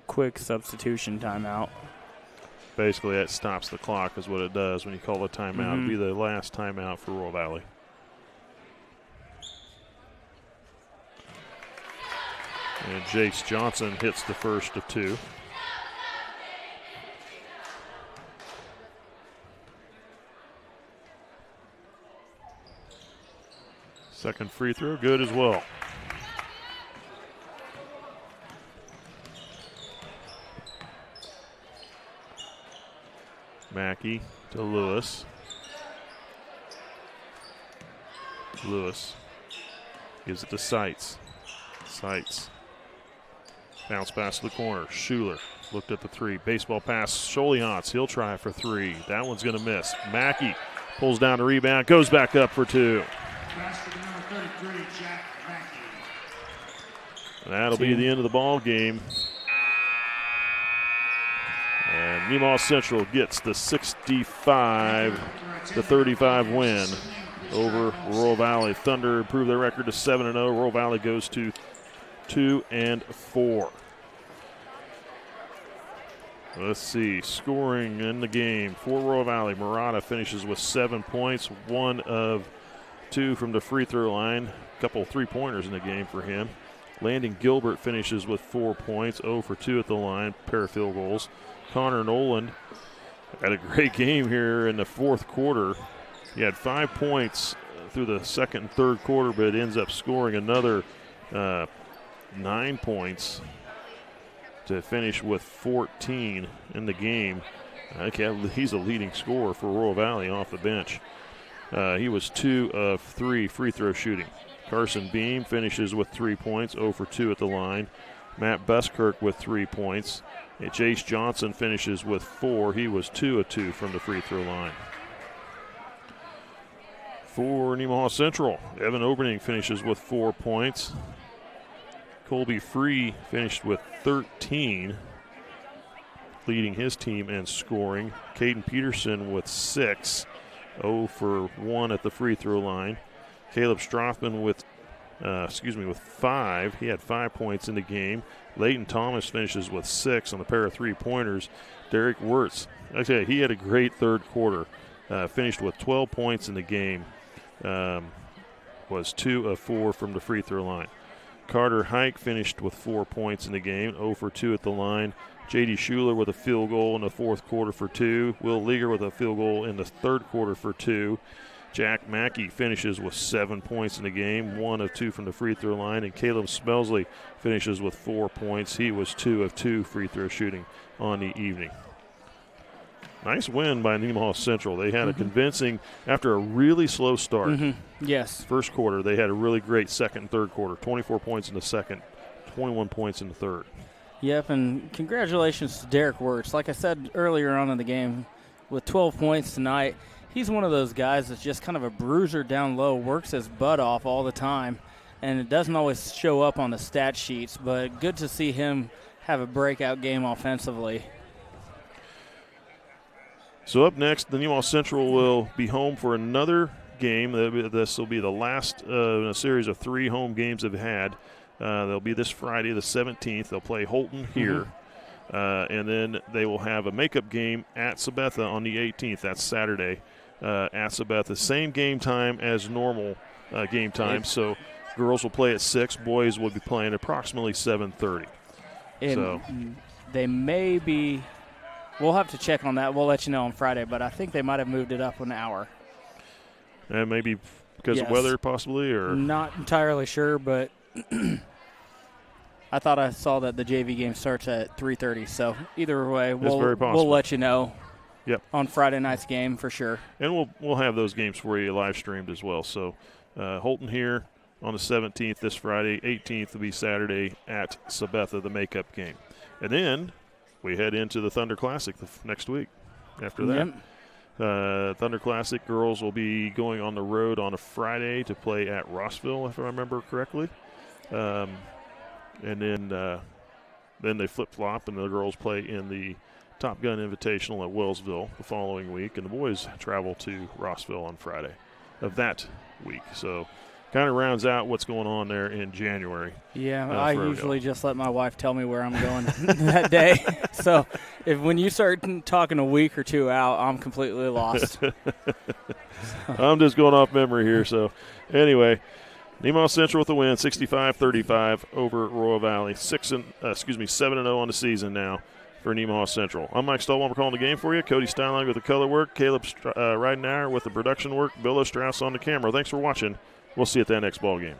Quick substitution timeout. Basically, that stops the clock is what it does when you call a timeout. It'll be the last timeout for Royal Valley. And Jace Johnson hits the first of two. Second free throw, good as well. Mackey to Lewis. Lewis gives it to Seitz. Seitz. Bounce pass to the corner. Schuler looked at the three. Baseball pass. Scholiance. He'll try for three. That one's going to miss. Mackey pulls down the rebound. Goes back up for two. Number 33, Jack Mackey. And that'll be the end of the ball game. And Nemaha Central gets the 65-35 win over Royal Valley. Thunder improve their record to 7-0. Royal Valley goes to 2-4. Let's see, scoring in the game for Royal Valley. Murata finishes with 7 points, 1 of 2 from the free throw line. A couple 3-pointers in the game for him. Landon Gilbert finishes with 4 points, 0 for 2 at the line, pair of field goals. Connor Noland had a great game here in the fourth quarter. He had 5 points through the second and third quarter, but ends up scoring another 9 points to finish with 14 in the game. He's a leading scorer for Royal Valley off the bench. He was 2 of 3 free throw shooting. Carson Beam finishes with 3 points, 0 for 2 at the line. Matt Buskirk with 3 points. And Jace Johnson finishes with 4. He was 2 of 2 from the free throw line. For Nemaha Central, Evan Oberning finishes with 4 points. Colby Free finished with 13, leading his team in scoring. Caden Peterson with 6, 0 for 1 at the free throw line. Caleb Strothman with 5. He had 5 points in the game. Leighton Thomas finishes with 6 on a pair of 3-pointers. Derek Wirtz, actually, he had a great third quarter. Finished with 12 points in the game. Was 2 of 4 from the free throw line. Carter Hike finished with 4 points in the game, 0 for 2 at the line. J.D. Schuler with a field goal in the fourth quarter for 2. Will Leaguer with a field goal in the third quarter for 2. Jack Mackey finishes with 7 points in the game, 1 of 2 from the free throw line. And Caleb Smelsley finishes with 4 points. He was 2 of 2 free throw shooting on the evening. Nice win by Nemaha Central. They had a convincing, after a really slow start. Yes. First quarter, they had a really great second and third quarter. 24 points in the second, 21 points in the third. Yep, and congratulations to Derek Wirtz. Like I said earlier on in the game, with 12 points tonight, he's one of those guys that's just kind of a bruiser down low, works his butt off all the time, and it doesn't always show up on the stat sheets, but good to see him have a breakout game offensively. So up next, the Nemaha Central will be home for another game. This will be the last in a series of 3 home games they've had. They'll be this Friday, the 17th. They'll play Holton here. And then they will have a makeup game at Sabetha on the 18th. That's Saturday at Sabetha. Same game time as normal game time. So girls will play at 6. Boys will be playing approximately 7:30. So they may be – we'll have to check on that. We'll let you know on Friday, but I think they might have moved it up an hour. And maybe because of weather possibly? Or not entirely sure, but I thought I saw that the JV game starts at 3:30. So either way, we'll let you know on Friday night's game for sure. And we'll have those games for you live streamed as well. So Holton here on the 17th this Friday. 18th will be Saturday at Sabetha, the makeup game. And then we head into the Thunder Classic next week after that. Thunder Classic girls will be going on the road on a Friday to play at Rossville, if I remember correctly. And then they flip-flop, and the girls play in the Top Gun Invitational at Wellsville the following week, and the boys travel to Rossville on Friday of that week. So kind of rounds out what's going on there in January. Yeah, I usually just let my wife tell me where I'm going that day. So when you start talking a week or two out, I'm completely lost. I'm just going off memory here. So anyway, Nemaha Central with the win, 65-35 over Royal Valley. 7-0 on the season now for Nemaha Central. I'm Mike Stallman. We're calling the game for you. Cody Steinlang with the color work. Caleb Ridenauer with the production work. Bill Strauss on the camera. Thanks for watching. We'll see you at that next ball game.